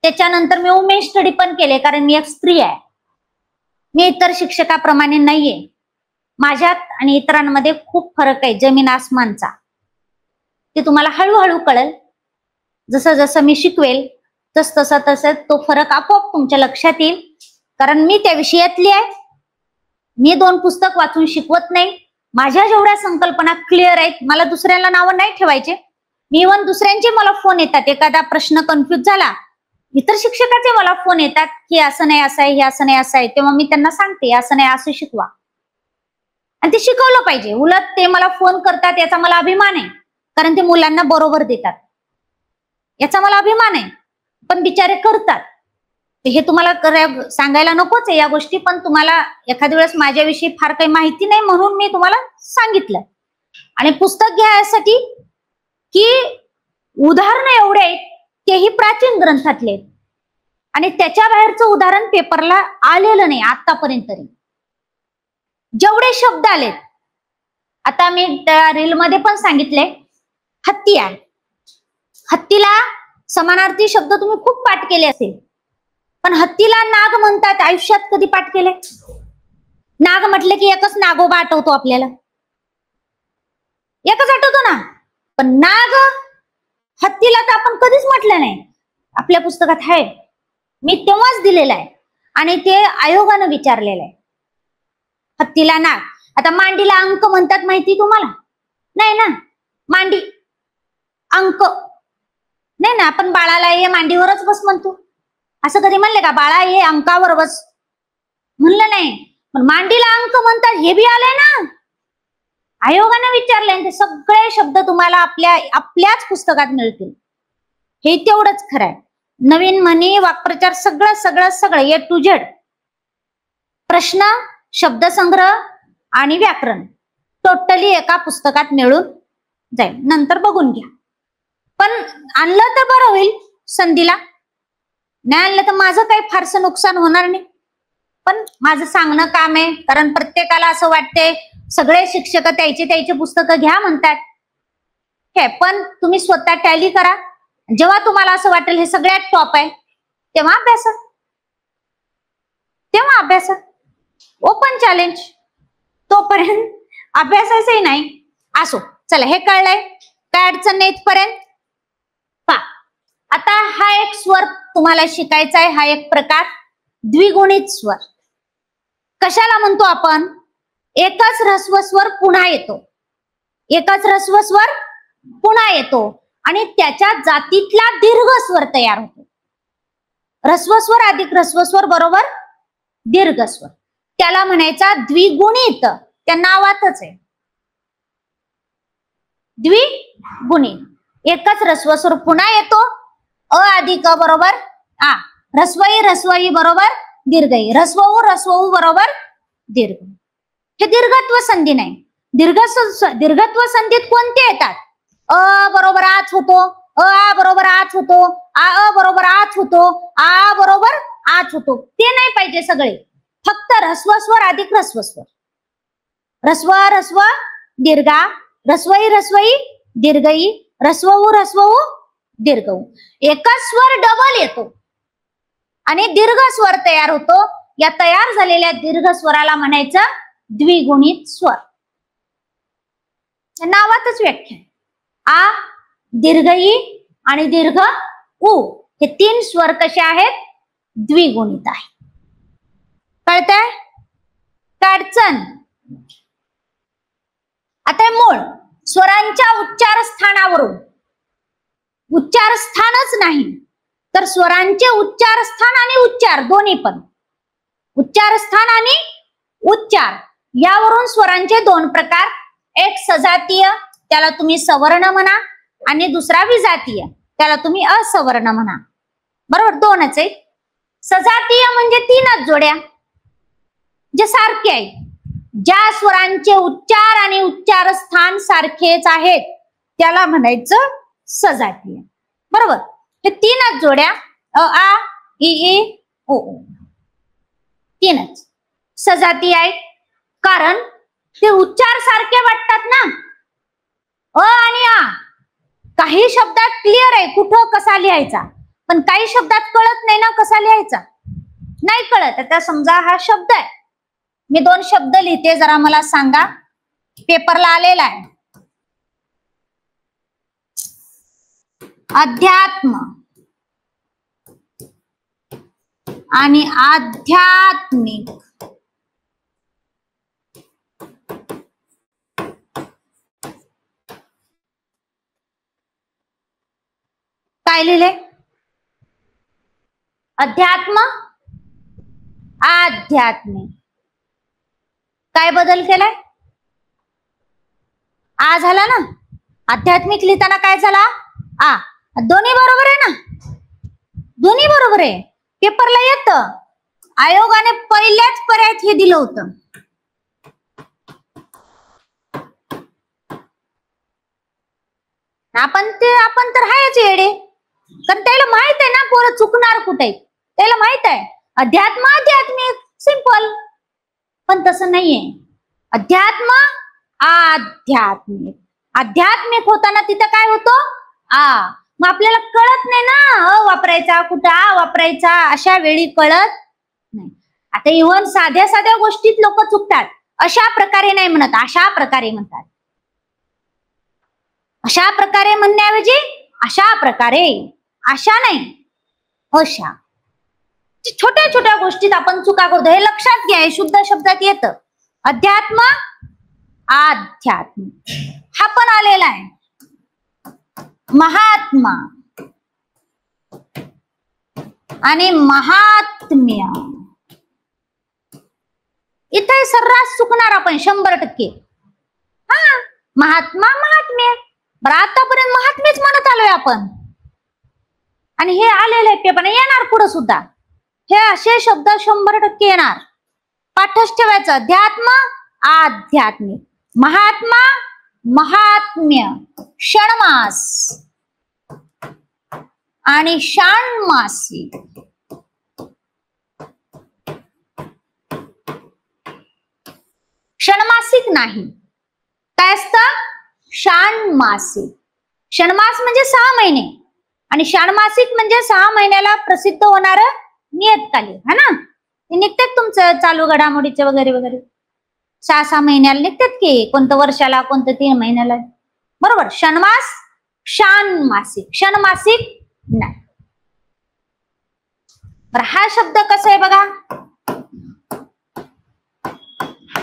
त्याच्यानंतर मी वुमेन स्टडी पण केले, कारण मी एक स्त्री आहे. मी इतर शिक्षकाप्रमाणे नाहीये. माझ्यात आणि इतरांमध्ये खूप फरक आहे, जमीन आसमानचा. ते तुम्हाला हळूहळू कळेल. जसं जसं मी शिकवेल तसं तो फरक आपोआप तुमच्या लक्षात येईल. कारण मी त्या विषयातली आहे. मी 2 पुस्तक वाचून शिकवत नाही. माझ्या जेवढ्या संकल्पना क्लिअर आहेत, मला दुसऱ्याला नावं नाही ठेवायचे. मी इव्हन दुसऱ्यांचे मला फोन येतात, एखादा प्रश्न कन्फ्युज झाला, इतर शिक्षकाचे मला फोन येतात की असं नाही असं आहे, हे असं नाही असं आहे. तेव्हा मी त्यांना सांगते असं नाही, असं शिकवा. आणि ते शिकवलं पाहिजे. उलट ते मला फोन करतात, याचा मला अभिमान आहे, कारण ते मुलांना बरोबर देतात, याचा मला अभिमान आहे. पण बिचारे करतात. हे तुम्हाला सांगायला नकोच आहे या गोष्टी, पण तुम्हाला एखाद्या वेळेस माझ्याविषयी फार काही माहिती नाही म्हणून मी तुम्हाला सांगितलं. आणि पुस्तक घ्यायसाठी की उदाहरणं एवढे आहेत, तेही प्राचीन ग्रंथातले, आणि त्याच्या बाहेरचं उदाहरण पेपरला आलेलं नाही आतापर्यंत तरी. जेवढे शब्द आलेत, आता मी त्या रील मध्ये पण सांगितले, हत्ती आहे. हत्तीला समानार्थी शब्द तुम्ही खूप पाठ केले असेल, पण हत्तीला नाग म्हणतात. आयुष्यात कधी पाठ केले? नाग म्हटले की एकच नागोबा आठवतो आपल्याला, एकच आठवतो ना. पण नाग हत्तीला तर आपण कधीच म्हटलं नाही. आपल्या पुस्तकात आहे, मी तेव्हाच दिलेलं आहे, आणि ते आयोगानं विचारलेलं आहे. हत्तीला नाग. आता मांडीला अंक म्हणतात, माहिती तुम्हाला? नाही ना. मांडी अंक नाही ना. आपण बाळाला ये मांडीवरच बस म्हणतो, असं कधी म्हणले का? बाळा ये अंकावर बस म्हणलं नाही, पण मांडीला अंक म्हणतात, हे बी आलंय ना. आयोगाने विचारले, ते सगळे शब्द तुम्हाला आपल्याच पुस्तकात मिळतील. हे तेवढंच खरं आहे. नवीन म्हणी, वाक्प्रचार, सगळं सगळं सगळं A to Z, प्रश्न, शब्दसंग्रह आणि व्याकरण टोटली एका पुस्तकात मिळून जाईल. नंतर बघून घ्या. पण आणलं तर बरं होईल, संधीला? नाही आणलं तर माझं काही फारसं नुकसान होणार नाही, पण माझं सांगणं काम आहे. कारण प्रत्येकाला असं वाटते सगळे शिक्षक त्याचे पुस्तकं घ्या म्हणतात. हे पण तुम्ही स्वतः टॅली करा. जेव्हा तुम्हाला असं वाटेल हे सगळ्यात टॉप आहे तेव्हा अभ्यास. Open challenge. तोपर्यंत अभ्यासाचंही नाही. असो, चला हे कळलंय, काय अडचण नाही इथपर्यंत. आता हा एक स्वर तुम्हाला शिकायचा आहे. हा एक प्रकार द्विगुणित स्वर. कशाला म्हणतो आपण? एकच ऱ्हस्व स्वर पुन्हा येतो. एकच ऱ्हस्व स्वर पुन्हा येतो आणि त्याच्या जातीतला दीर्घ स्वर तयार होतो. ऱ्हस्व स्वर अधिक ऱ्हस्व स्वर बरोबर दीर्घ स्वर. त्याला म्हणायचा द्विगुणित. त्या नावातच आहे द्विगुणित. एकच ह्रस्व स्वर पुन्हा येतो. अ अधिक अ बरोबर आ. ह्रस्वई बरोबर दीर्घई. ह्रस्व बरोबर दीर्घ. हे दीर्घत्व संधी नाही. दीर्घत्व संधीत कोणते येतात? अ बरोबर आच होतो. अ बरोबर आच होतो. आ बरोबर आच होतो. आ बरोबर आच होतो. ते नाही पाहिजे सगळे. फक्त ह्रस्व स्वर अधिक ह्रस्व स्वर. ह्रस्व दीर्घा. ह्रस्वई दीर्घई. ह्रस्व दीर्घ. एकच स्वर डबल येतो आणि दीर्घ स्वर तयार होतो. या तयार झालेल्या दीर्घ स्वराला म्हणायचं द्विगुणित स्वर. नावातच व्याख्या. आ दीर्घई आणि दीर्घ उ हे तीन स्वर कसे आहेत? द्विगुणित आहे. कळतंय? अडचण. आता मूळ स्वरांच्या उच्चार स्थानावरून, उच्चार स्थानच नाही तर स्वरांचे उच्चार स्थान आणि उच्चार दोन्ही पण, उच्चार स्थान आणि उच्चार यावरून स्वरांचे दोन प्रकार. एक सजातीय, त्याला तुम्ही सवर्ण म्हणा, आणि दुसरा विजातीय, त्याला तुम्ही असवर्ण म्हणा. बरोबर, दोनच आहे. सजातीय म्हणजे तीनच जोड्या जे सारखे आहेत. ज्या स्वरांचे उच्चार आणि उच्चार स्थान सारखेच आहेत त्याला म्हणायचं सजातीय. बरोबर, हे तीनच जोड्या अ आ इ ओ ओ, तीनच सजातीय आहेत. कारण ते उच्चार सारखे वाटतात ना. अ आणि आ काही शब्दात क्लिअर आहे कुठं कसा लिहायचा, पण काही शब्दात कळत नाही ना कसा लिहायचा. नाही कळत. आता समजा हा शब्द आहे, मी दोन शब्द लिहिते, जरा मला सांगा. पेपरला आलेला आहे अध्यात्म आणि आध्यात्मिक. काय लिहिले? अध्यात्म आध्यात्मिक. काय बदल केलाय? आ झाला ना. आध्यात्मिक लिहिताना काय झाला? आ. दोन्ही बरोबर आहे ना. दोन्ही बरोबर आहे. पेपरला येतं. आयोगाने पहिल्याच पर्यायात हे दिलं होतं. आपण तर हायच येडे. कारण त्याला माहित आहे ना पोरं चुकणार कुठे. त्याला माहित आहे अध्यात्म आध्यात्मिक सिंपल. पण तसं नाहीये. अध्यात्म आध्यात्मिक. आध्यात्मिक होताना तिथं काय होतं? आ. मग आपल्याला कळत नाही ना अ वापरायचा कुठं आ वापरायचा. अशा वेळी कळत नाही. आता इव्हन साध्या साध्या गोष्टीत लोक चुकतात. अशा प्रकारे नाही म्हणत, अशा प्रकारे म्हणतात. अशा प्रकारे म्हणण्याऐवजी अशा प्रकारे. अशा नाही अशा. छोट्या छोट्या गोष्टीत आपण चुका करतो. हे लक्षात घ्या. हे शुद्ध शब्दात येतं. अध्यात्म आध्यात्मिक. हा पण आलेला आहे महात्मा आणि महात्म्य. इथे सर्रास चुकणार आपण 100%. हा, महात्मा महात्म्य. बरं, आतापर्यंत महात्मेच म्हणत आलोय आपण आणि हे आलेले आहेत. ते पण येणार पुढे सुद्धा. हे असे शब्द 100% येणार. पाठच ठेवायचं. अध्यात्म आध्यात्मिक, महात्मा महात्म्य, षण्मास आणि षाण्मासिक. षण्मासिक नाही. काय असतं? षाण्मासिक. षण्मास म्हणजे 6 महिने आणि षाण्मासिक म्हणजे 6 महिन्याला प्रसिद्ध होणार नियतकालिक है ना. ते निघतात तुमचं चालू घडामोडीचे वगैरे वगैरे 6-6 महिन्याला निघतात की, कोणतं वर्षाला कोणतं 3 महिन्याला. बरोबर. षण्मास, षाण्मासिक. षण्मासिक नाही. बरं, हा शब्द कसा आहे बघा.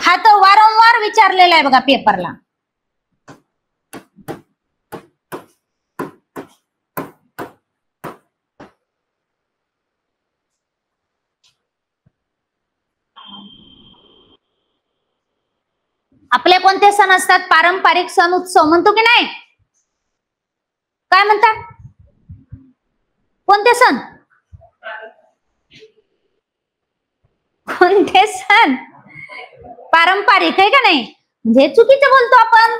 हा तर वारंवार विचारलेला आहे बघा पेपरला. आपले कोणते सण असतात? पारंपरिक सण उत्सव म्हणतो की नाही? काय म्हणतात? कोणते सण? कोणते सण पारंपरिक आहे का नाही? म्हणजे चुकीचं बोलतो आपण.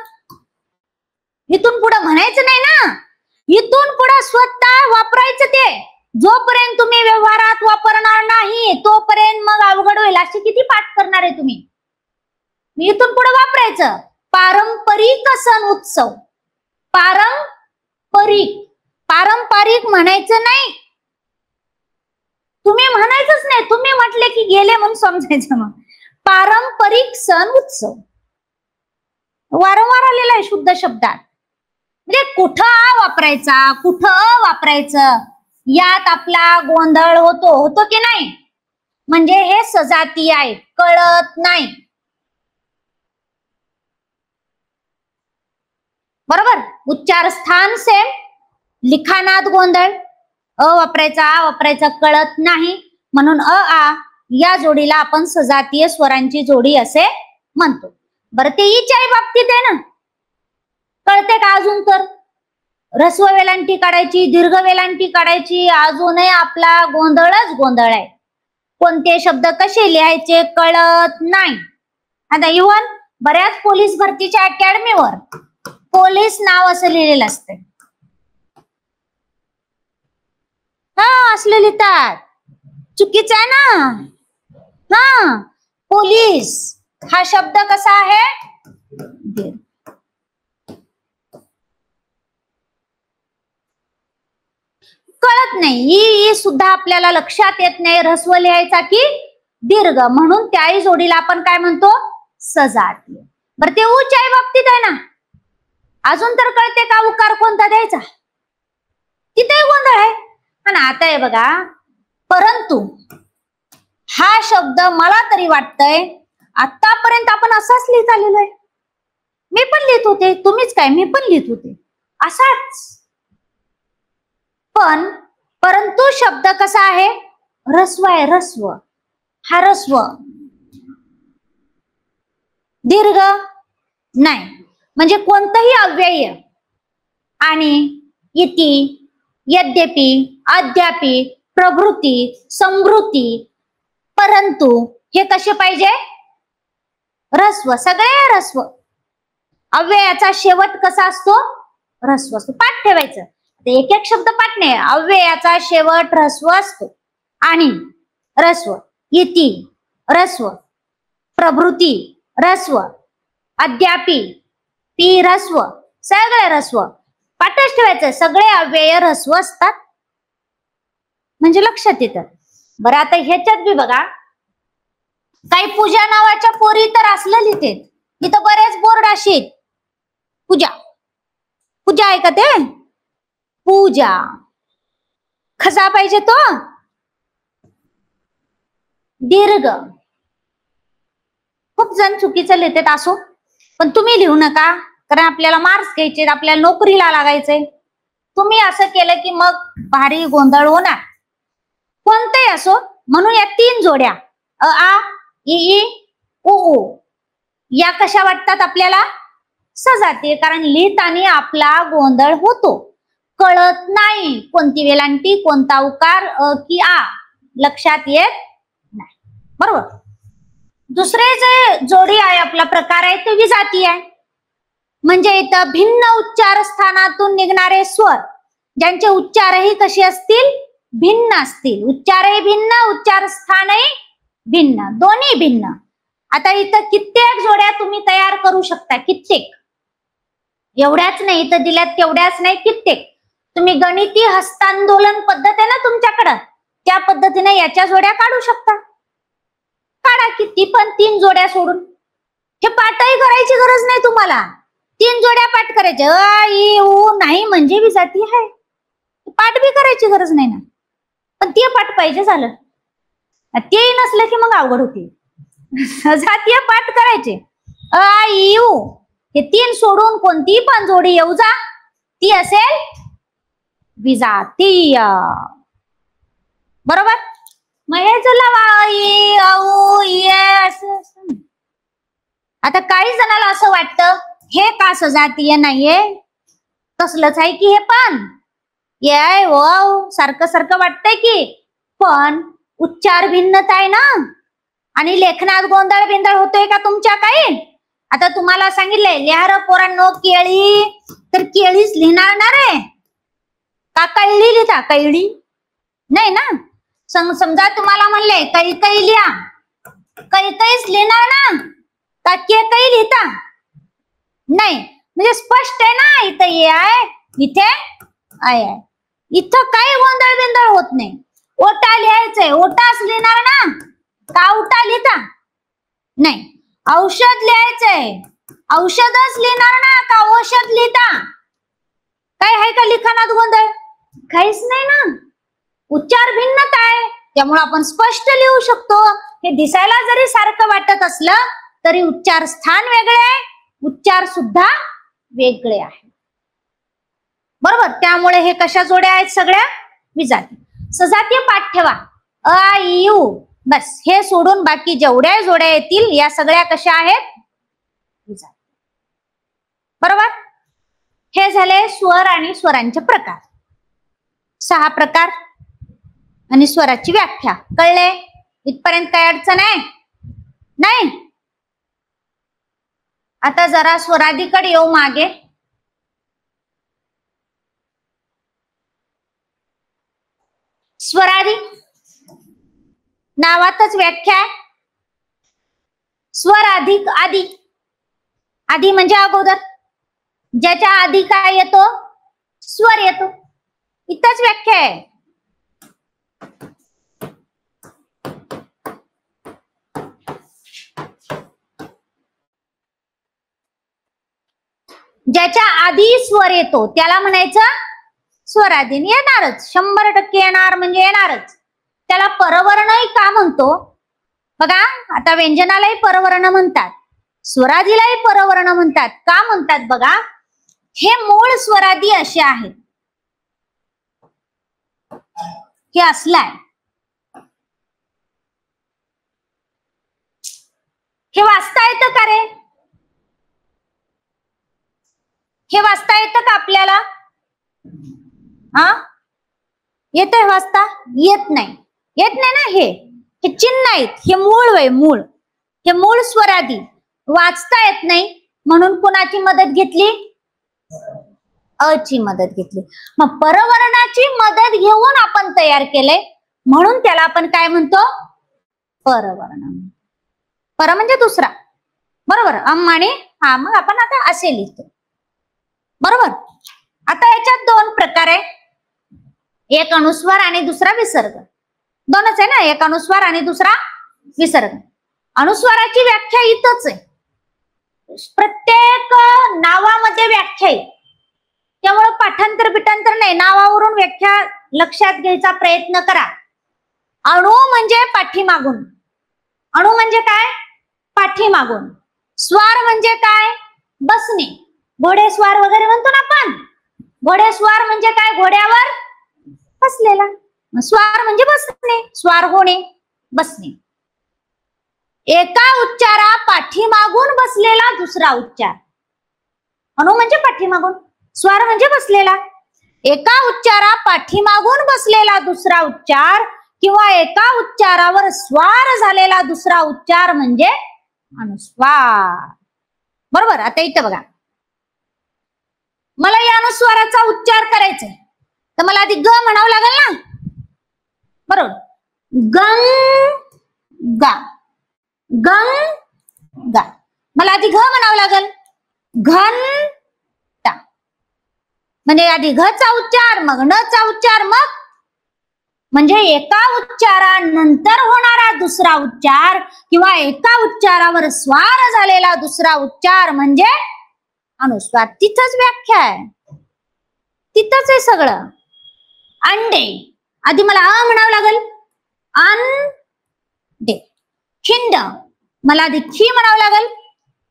इथून पुढे म्हणायचं नाही ना. इथून पुढे स्वतः वापरायचं ते. जोपर्यंत तुम्ही व्यवहारात वापरणार नाही तोपर्यंत मग अवघड होईल. अशी किती पाठ करणार आहे तुम्ही? इथून पुढे वापरायचं. पारंपरिक सण उत्सव. पारंपरिक. पारंपरिक म्हणायचं नाही. तुम्ही म्हणायचंच नाही. तुम्ही म्हटले की गेले म्हणून समजायचं. मग पारंपरिक सण उत्सव वारंवार आलेला आहे शुद्ध शब्दात. म्हणजे कुठं वापरायचा, कुठं वापरायचं यात आपला गोंधळ होतो की नाही. म्हणजे हे सजाती आहे, कळत नाही. बरोबर. उच्चार स्थान सेम, लिखाणात गोंधळ. अ वापरायचा, आ वापरायचा, कळत नाही. म्हणून अ आ या जोडीला आपण सजातीय स्वरांची जोडी असे म्हणतो. बरं, ते ईच्याही बाबतीत आहे ना. कळते का अजून? तर ऱ्हस्व वेलांटी काढायची, दीर्घ वेलांटी काढायची, अजूनही आपला गोंधळच गोंधळ आहे. कोणते शब्द कसे लिहायचे कळत नाही. आता इव्हन बऱ्याच पोलीस भरतीच्या अकॅडमीवर पोलीस नाव असं लिहिलेलं असतं. हा, असले लिहितात. चुकीचं आहे ना. हा, पोलीस हा शब्द कसा आहे? कळत नाही. ई सुद्धा आपल्याला लक्षात येत नाही. ऱ्हस्व लिहायचा की दीर्घ, म्हणून त्याही जोडीला आपण काय म्हणतो? सजातीय. बरं, ते उच्याही बाबतीत आहे ना. अजून तर कळते का उकार कोणता द्यायचा? तिथे गोंधळ आहे. आणि आता आहे बघा, परंतु हा शब्द मला तरी वाटतंय आतापर्यंत आपण असाच लिहित आलेलो आहे. मी पण लिहित होते, तुम्हीच काय, मी पण लिहित होते असाच. पण परंतु शब्द कसा आहे? ऱ्हस्व आहे. ऱ्हस्व. हा ऱ्हस्व. दीर्घ नाही. म्हणजे कोणतंही अव्यय आणि इति, यद्यपि, अद्यापि, प्रभृती, संभृती, परंतु हे कसे पाहिजे? ऱ्हस्व. सगळे ऱ्हस्व. अव्ययाचा शेवट कसा असतो? ऱ्हस्व असतो. पाठ ठेवायचं. एक एक शब्द पाठ नाही. अव्ययाचा शेवट ऱ्हस्व असतो. आणि ऱ्हस्व, इति ऱ्हस्व, प्रभृती ऱ्हस्व, अद्यापि ती ऱ्हस्व, सगळे ऱ्हस्व. पाठच ठेवायचं. सगळे अव्यय ऱ्हस्व असतात म्हणजे लक्षात येतं. बरं, आता ह्याच्यात बी बघा, काही पूजा नावाच्या पोरी तर असलं लिहिते. इथं बरेच बोर्ड असे. पूजा, पूजा आहे का ते? पूजा कसा पाहिजे तो? दीर्घ. खूप जण चुकीचं लिहितात असो, पण तुम्ही लिहू नका, कारण आपल्याला मार्क्स घ्यायचे, आपल्याला नोकरीला लागायचंय. तुम्ही असं केलं की मग भारी गोंधळ होणार. कोणतंही असो. म्हणून या 3 जोड्या अ आ, इ उ ऊ या कशा वाटतात आपल्याला? सजातीय. कारण लिहिताना आपला गोंधळ होतो, कळत नाही कोणती वेलांटी, कोणता उकार, अ की आ लक्षात येत नाही. बरोबर. दुसरे जे जोडी आहे, आपला प्रकार आहे तो विजातीय आहे. म्हणजे इथं भिन्न उच्चार स्थानातून निघणारे स्वर ज्यांचे उच्चारही कसे असतील, भिन्न असतील. उच्चारही भिन्न, उच्चार स्थानही भिन्न, दोन्ही भिन्न. आता इथं कित्येक जोड्या तुम्ही तयार करू शकता, कित्येक. एवढ्याच नाही इथं दिल्यात तेवढ्याच नाही, कित्येक. तुम्ही गणिती हस्तांदोलन पद्धत आहे ना तुमच्याकडं, त्या पद्धतीने याच्या जोड्या काढू शकता. काढा, किती पण 3 जोड्या सोडून. हे पाठही करायची गरज नाही तुम्हाला. 3 जोड्या पाठ करायच्या. अ इ उ नाही म्हणजे बी जाती आहे. पाठ बी करायची गरज नाही ना, पण ते पाठ पाहिजे झालं. तेही नसलं की मग अवघड होती. जातीय पाठ करायचे. अ इ उ हे 3 सोडून कोणतीही पण जोडी येऊ जा, ती असेल विजातीय. बरोबर. मग हे आता काही जणाला असं वाटतं हे का सजातीय नाहीये, तसलंच आहे की हे पण. ये ओ सारखं सारखं वाटतंय की, पण उच्चार भिन्नता आहे ना, आणि लेखनात गोंधळ बिंदळ होतोय का तुमच्या काही. आता तुम्हाला सांगितलंय लिहार पोरांनो केळी, तर केळीच लिहिणार ना रे, का कैळी लिहिता, कैळी नाही ना. समजा तुम्हाला म्हणले कै कै लिहा, कै कैच लिहिणार ना, का के कै लिहिता नाही. म्हणजे स्पष्ट आहे ना, इथं ये आहे, इथे आय आहे. इथं काही गोंधळ बिंदळ होत नाही. ओटा लिहायचंय, ओटाच लिहिणार ना, का उटा लिहिता नाही. औषध लिहायचंय, औषधच लिहिणार ना, का औषध लिहिता. काय आहे का लिखाणात गोंधळ, काहीच नाही ना. उच्चार भिन्नता आहे, त्यामुळे आपण स्पष्ट लिहू शकतो. हे दिसायला जरी सारखं वाटत असलं तरी उच्चार स्थान वेगळे आहे, उच्चार सुद्धा वेगळे आहे. बरोबर. त्यामुळे हे कशा जोड्या आहेत, सगळ्या विजाती. सजातीय पाठ ठेवा. अ इ उ बस, हे सोडून बाकी जेवढ्या जोड्या येतील या सगळ्या कशा आहेत, विजाती. बरोबर. हे झाले स्वर आणि स्वरांचे प्रकार. 6 प्रकार आणि स्वराची व्याख्या कळले. इथपर्यंत काय अडचण आहे नाही. आता जरा स्वरादीकडे येऊ मागे. स्वरादी नावातच व्याख्या आहे. स्वर अधिक आदी. आदी म्हणजे अगोदर, ज्याच्या आधी काय येतो, स्वर येतो. इथंच व्याख्या आहे. ज्याच्या आधी स्वर येतो त्याला म्हणायचं स्वरादी. येणारच, 100% येणार म्हणजे येणारच. त्याला परवर्णही का म्हणतो बघा. आता व्यंजनालाही परवर्ण म्हणतात, स्वरादीलाही परवर्ण म्हणतात. का म्हणतात बघा, हे मूळ स्वरादी असे आहेत. हे असलाय, हे वाचता येतं का रे, हे वाचता येतं का आपल्याला. हा येतंय वाचता, येत नाही, येत नाही ना. हे चिन्ह आहेत, हे मूळ वय, मूळ. हे मूळ स्वरादी वाचता येत नाही, म्हणून कुणाची मदत घेतली, अची मदत घेतली. मग परवर्णाची मदत घेऊन आपण तयार केलंय, म्हणून त्याला आपण काय म्हणतो, परवर्ण. पर म्हणजे दुसरा. बरोबर. अम आणि हा, मग आपण आता असे लिहितो. बरोबर. आता याच्यात 2 प्रकार आहे, एक अनुस्वार आणि दुसरा विसर्ग. दोनच आहे ना, एक अनुस्वार आणि दुसरा विसर्ग. अनुस्वाराची व्याख्या इथंच आहे, प्रत्येक नावामध्ये व्याख्या आहे. त्यामुळे पाठांतर बिठांतर नाही, नावावरून व्याख्या लक्षात घ्यायचा प्रयत्न करा. अणु म्हणजे पाठीमागून. अणु म्हणजे काय, पाठीमागून. स्वार म्हणजे काय, बसणे. घोडेस्वार वगैरे म्हणतो ना आपण. घोडेस्वार म्हणजे काय, घोड्यावर बसलेला. स्वार म्हणजे बसणे, स्वार होणे, बसणे. एका उच्चारा पाठीमागून बसलेला दुसरा उच्चार. अणु म्हणजे पाठीमागून, स्वार म्हणजे बसलेला. एका उच्चारा पाठीमागून बसलेला दुसरा उच्चार किंवा एका उच्चारावर स्वार झालेला दुसरा उच्चार म्हणजे अनुस्वार. बरोबर. आता इथं बघा, मला या अनुस्वाराचा उच्चार करायचा, तर मला आधी ग म्हणावं लागेल ना, बरोबर. गंगा, गंगा. मला आधी घ म्हणावं लागेल, घंटा. म्हणजे आधी घ चा उच्चार, मग न चा उच्चार, मग म्हणजे एका उच्चारानंतर होणारा दुसरा उच्चार किंवा एका उच्चारावर स्वार झालेला दुसरा उच्चार म्हणजे अनुस्वार. तिथंच व्याख्या आहे, तिथंच आहे सगळं. अंडे, आधी मला अ म्हणावं लागेल, अंडे. खिंड, मला आधी खी म्हणावं लागेल,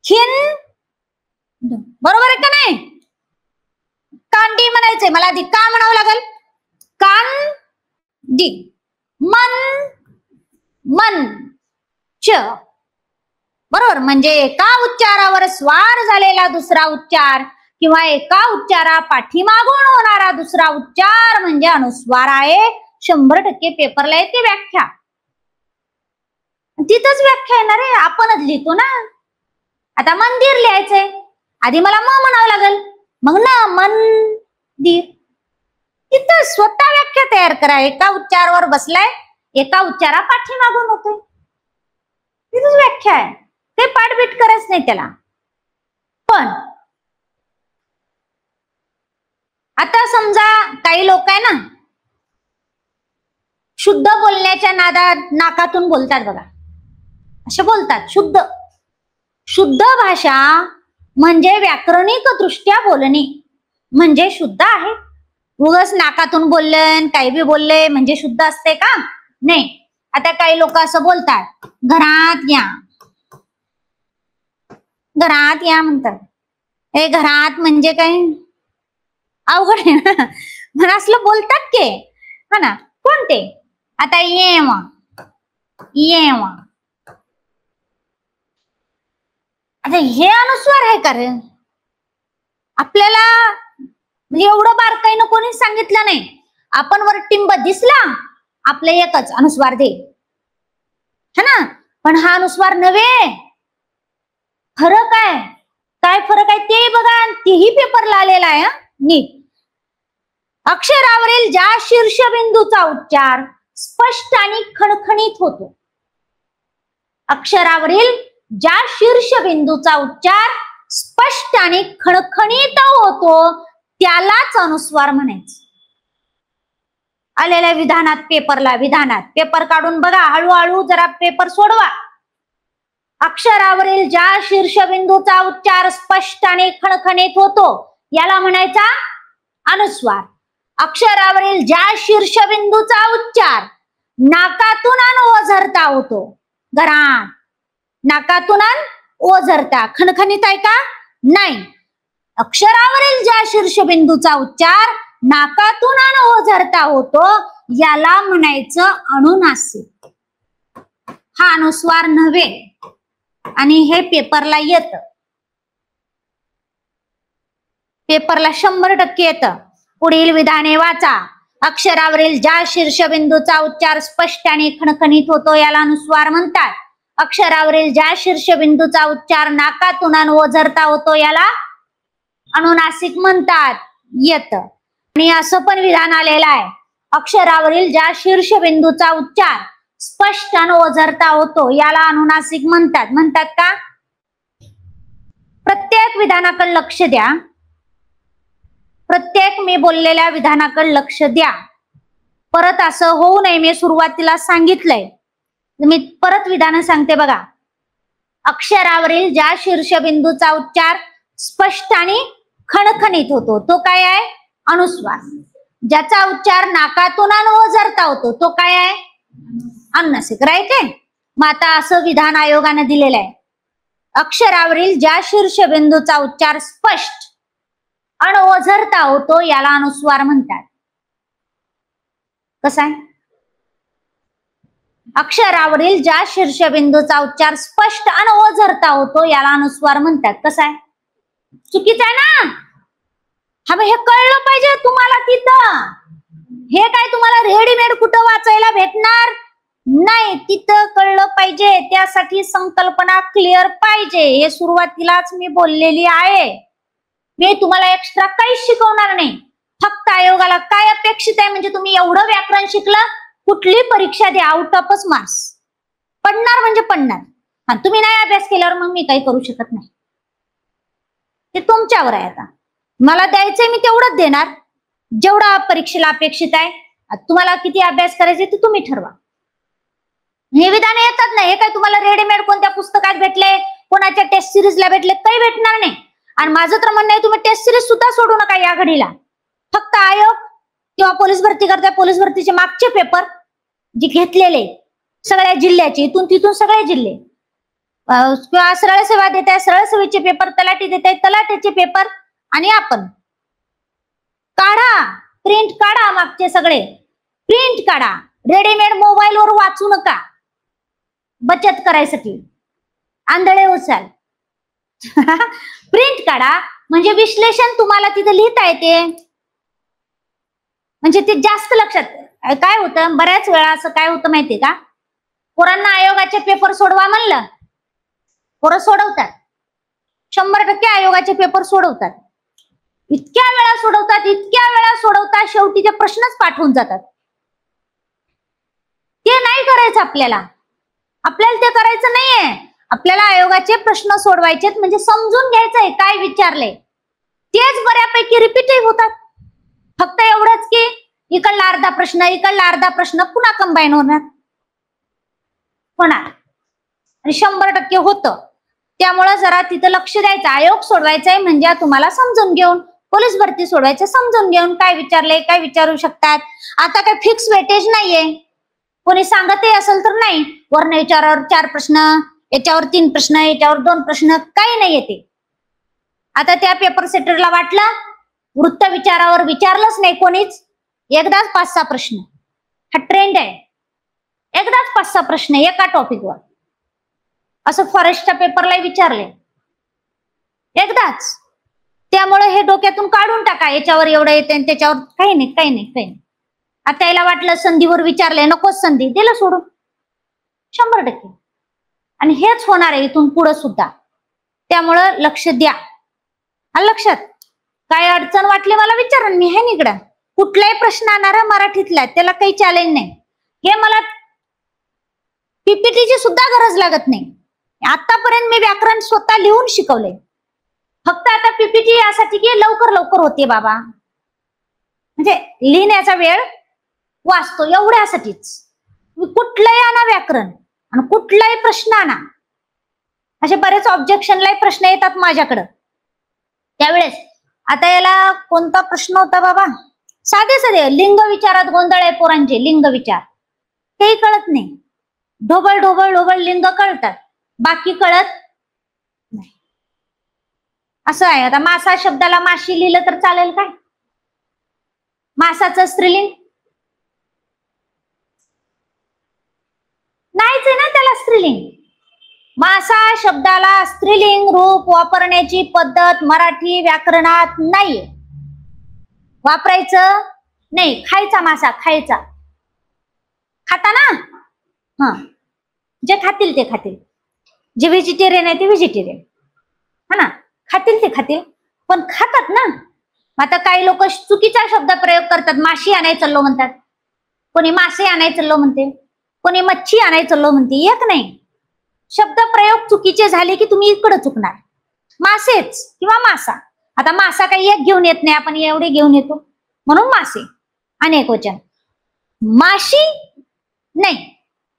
खिंड. बरोबर आहे का नाही? कांडी म्हणायचंय, मला आधी का म्हणावं लागेल, कांडी. मन, मंच. बरोबर, म्हणजे एका उच्चारावर स्वार झालेला दुसरा उच्चार किंवा एका उच्चारा पाठीमागून होणारा दुसरा उच्चार म्हणजे अनुस्वार आहे. 100% पेपरला येते व्याख्या. तिथंच व्याख्या येणार आहे, आपणच लिहितो ना. आता मंदिर लिहायचंय, आधी मला म म्हणावं लागेल, मग ना मंदिर. तिथं स्वतः व्याख्या तयार करा. एका उच्चारावर बसलाय, एका उच्चारा पाठीमागून होतोय, तिथंच व्याख्या आहे. ते पाठबीट करायच नाही त्याला. पण आता समजा काही लोक आहे ना, शुद्ध बोलण्याच्या नादात नाकातून बोलतात बघा, असे बोलतात. शुद्ध, शुद्ध भाषा म्हणजे व्याकरणिक दृष्ट्या बोलणे म्हणजे शुद्ध आहे. उगाच नाकातून बोलले काही बी बोलले म्हणजे शुद्ध असते का? नाही. आता काही लोक असं बोलतात, घरात या, घरात या म्हणतात. हे घरात म्हणजे काय अवघड आहे ना, म्हणून असलं बोलतात के, हा ना. कोणते? आता येवा, येवा. आता हे अनुस्वार आहे का रे? आपल्याला म्हणजे एवढं बारकाईनं कोणीच सांगितलं नाही. आपण वर टिंब दिसला, आपलं एकच अनुस्वार दे, है ना. पण हा अनुस्वार नव्हे, फरक आहे. काय फरक आहे ते बघा, तेही पेपरला आलेला आहे नीट. अक्षरावरील ज्या शीर्षबिंदूचा उच्चार स्पष्ट आणि खणखणीत होतो, अक्षरावरील ज्या शीर्षबिंदूचा उच्चार स्पष्ट आणि खणखणीत होतो त्यालाच अनुस्वार म्हणायचं. आलेल्या विधानात, पेपरला विधानात पेपर काढून बघा, हळूहळू जरा पेपर सोडवा. अक्षरावरील ज्या शीर्षबिंदूचा उच्चार स्पष्ट आणि खणखणीत होतो याला म्हणायचा अनुस्वार. अक्षरावरील ज्या शीर्षबिंदूचा उच्चार नाकातून ओझरता होतो, घरात, नाकातून ओझरता, खणखणीत आहे का? नाही. अक्षरावरील ज्या शीर्षबिंदूचा उच्चार नाकातून ओझरता होतो याला म्हणायचं अनुनासिक. हा अनुस्वार नव्हे आणि हे पेपरला येतं, पेपरला 100% येतं. पुढील विधाने वाचा. अक्षरावरील ज्या शीर्षबिंदूचा उच्चार स्पष्ट आणि खणखणीत होतो याला अनुस्वार म्हणतात. अक्षरावरील ज्या शीर्षबिंदूचा उच्चार नाकातून ओझरता होतो याला अनुनासिक म्हणतात. येतं. आणि असं पण विधान आलेलं आहे, अक्षरावरील ज्या शीर्षबिंदूचा उच्चार स्पष्ट आणि ओझरता होतो याला अनुनासिक म्हणतात. म्हणतात का? प्रत्येक विधानाकडे लक्ष द्या, प्रत्येक मी बोललेल्या विधानाकडे लक्ष द्या. परत असं होऊ नये, मी सुरुवातीला सांगितलंय, मी परत विधान सांगते बघा. अक्षरावरील ज्या शीर्षबिंदूचा उच्चार स्पष्ट आणि खणखणीत होतो तो काय आहे? अनुस्वार. ज्याचा उच्चार नाकातून ओझरता होतो तो काय आहे? अनुनासिक. राईट आहे. मग आता असं विधान आयोगाने दिलेलं आहे, अक्षरावरील ज्या शीर्षबिंदूचा उच्चार स्पष्ट आणि ओझरता होतो याला अनुस्वार म्हणतात. कसं आहे? अक्षरावरील ज्या शीर्षबिंदूचा उच्चार स्पष्ट आणि ओझरता होतो याला अनुस्वार म्हणतात. कसं आहे? चुकीचं आहे ना? हा, हे कळलं पाहिजे तुम्हाला तिथं. हे काय तुम्हाला रेडीमेड कुठं वाचायला भेटणार नाही, तिथं कळलं पाहिजे. त्यासाठी संकल्पना क्लिअर पाहिजे. हे सुरुवातीलाच मी बोललेली आहे. मी तुम्हाला एक्स्ट्रा काहीच शिकवणार नाही. फक्त आयोगाला काय अपेक्षित आहे म्हणजे तुम्ही एवढं व्याकरण शिकलं, कुठली परीक्षा द्या आउट ऑफच मार्क्स पडणार म्हणजे पडणार. आणि तुम्ही नाही अभ्यास केल्यावर मग मी काही करू शकत नाही, ते तुमच्यावर आहे. आता मला द्यायचंय मी तेवढंच देणार जेवढा परीक्षेला अपेक्षित आहे. तुम्हाला किती अभ्यास करायचे ते तुम्ही ठरवा. हे विधान येतात नाही, हे काय तुम्हाला रेडीमेड कोणत्या पुस्तकात भेटले, कोणाच्या टेस्ट सिरीजला भेटले, काही भेटणार नाही. आणि माझं तर म्हणणं आहे तुम्ही टेस्ट सिरीज सुद्धा सोडू नका या घडीला. फक्त आयोग किंवा पोलीस भरती करताय, पोलीस भरतीचे मागचे पेपर जे घेतलेले सगळ्या जिल्ह्याचे, इथून तिथून सगळे जिल्हे, किंवा सरळ सेवा देत आहे सरळ सेवेचे पेपर, तलाठी देत आहे तलाठीचे पेपर, आणि आपण काढा प्रिंट काढा, मागचे सगळे प्रिंट काढा. रेडीमेड मोबाईलवर वाचू नका बचत करायसाठी, आंधळे उचाल. प्रिंट काढा म्हणजे विश्लेषण तुम्हाला तिथे लिहिता येते, म्हणजे ते जास्त लक्षात. काय होतं बऱ्याच वेळा असं काय होतं माहितीये का, पोरांना आयोगाचे पेपर सोडवा म्हणलं, पोरं सोडवतात, 100% आयोगाचे पेपर सोडवतात, इतक्या वेळा सोडवतात, शेवटी ते प्रश्नच पाठवून जातात. ते नाही करायचं आपल्याला ते करायचं नाहीये. आपल्याला आयोगाचे प्रश्न सोडवायचे म्हणजे समजून घ्यायचंय काय विचारले, तेच बऱ्यापैकी रिपीटही होतात. फक्त एवढंच की इकडला अर्धा प्रश्न पुन्हा कंबाईन होणार आणि 100% होतं. त्यामुळे जरा तिथं लक्ष द्यायचं. आयोग सोडवायचाय म्हणजे तुम्हाला समजून घेऊन, पोलीस भरती सोडवायचं समजून घेऊन, काय विचारले काय विचारू शकतात. आता काय फिक्स वेटेज नाहीये, कोणी सांगतही असेल तर नाही, वर्ण विचारावर 4 प्रश्न, याच्यावर 3 प्रश्न, याच्यावर 2 प्रश्न, काही नाही येते. आता त्या पेपर सेटरला वाटलं वृत्त विचारावर विचारलंच नाही कोणीच, एकदाच 5-6 प्रश्न, हा ट्रेंड आहे, एकदाच 5-6 प्रश्न एका टॉपिकवर. असं फॉरेस्टच्या पेपरला विचारले एकदाच. त्यामुळे हे डोक्यातून काढून टाका, याच्यावर एवढं येते त्याच्यावर काही नाही. आता याला वाटलं संधीवर विचारले, नकोच संधी, दिलं सोडून 100%. आणि हेच होणार आहे इथून पुढे सुद्धा. त्यामुळं लक्ष द्या. लक्षात काय अडचण वाटली मला विचारा, मी आहे निकडं. कुठलाही प्रश्न आणणार मराठीतला, त्याला काही चॅलेंज नाही. हे मला पीपीटीची सुद्धा गरज लागत नाही. आतापर्यंत मी व्याकरण स्वतः लिहून शिकवले. फक्त आता पीपीटी यासाठी की लवकर होते बाबा, म्हणजे लिहिण्याचा वेळ वाचतो एवढ्यासाठीच. कुठलंही आणा व्याकरण आणि कुठलाही प्रश्न आणा, असे बरेच ऑब्जेक्शनलाही प्रश्न येतात माझ्याकडं. त्यावेळेस आता याला कोणता प्रश्न होता बाबा, साधे लिंग विचारात गोंधळ आहे पोरांचे. लिंग विचार काही कळत नाही, ढोबळ लिंग कळतात, बाकी कळत नाही. असं आहे. आता मासा शब्दाला माशी लिहिलं तर चालेल काय? मासाचं स्त्रीलिंग नाहीच आहे ना त्याला स्त्रीलिंग. मासा शब्दाला स्त्रीलिंग रूप वापरण्याची पद्धत मराठी व्याकरणात नाहीये, वापरायचं नाही. खायचा मासा, खायचा, खाता ना, जे खातील ते खातील, जे व्हेजिटेरियन आहे ते व्हेजिटेरियन, हा ना, खातील ते खातील, पण खातात ना. आता काही लोक चुकीचा शब्द प्रयोग करतात, माशी आणायला चाललो म्हणतात, कोणी मासे आणायला चाललो म्हणते, कोणी मच्छी आणायला चाललो म्हणते. एक नाही, शब्द प्रयोग चुकीचे झाले की तुम्ही इकडे चुकणार. मासेच किंवा मासा. आता मासा काही एक घेऊन येत नाही, आपण एवढे घेऊन येतो म्हणून मासे अनेक वचन. माशी नाही,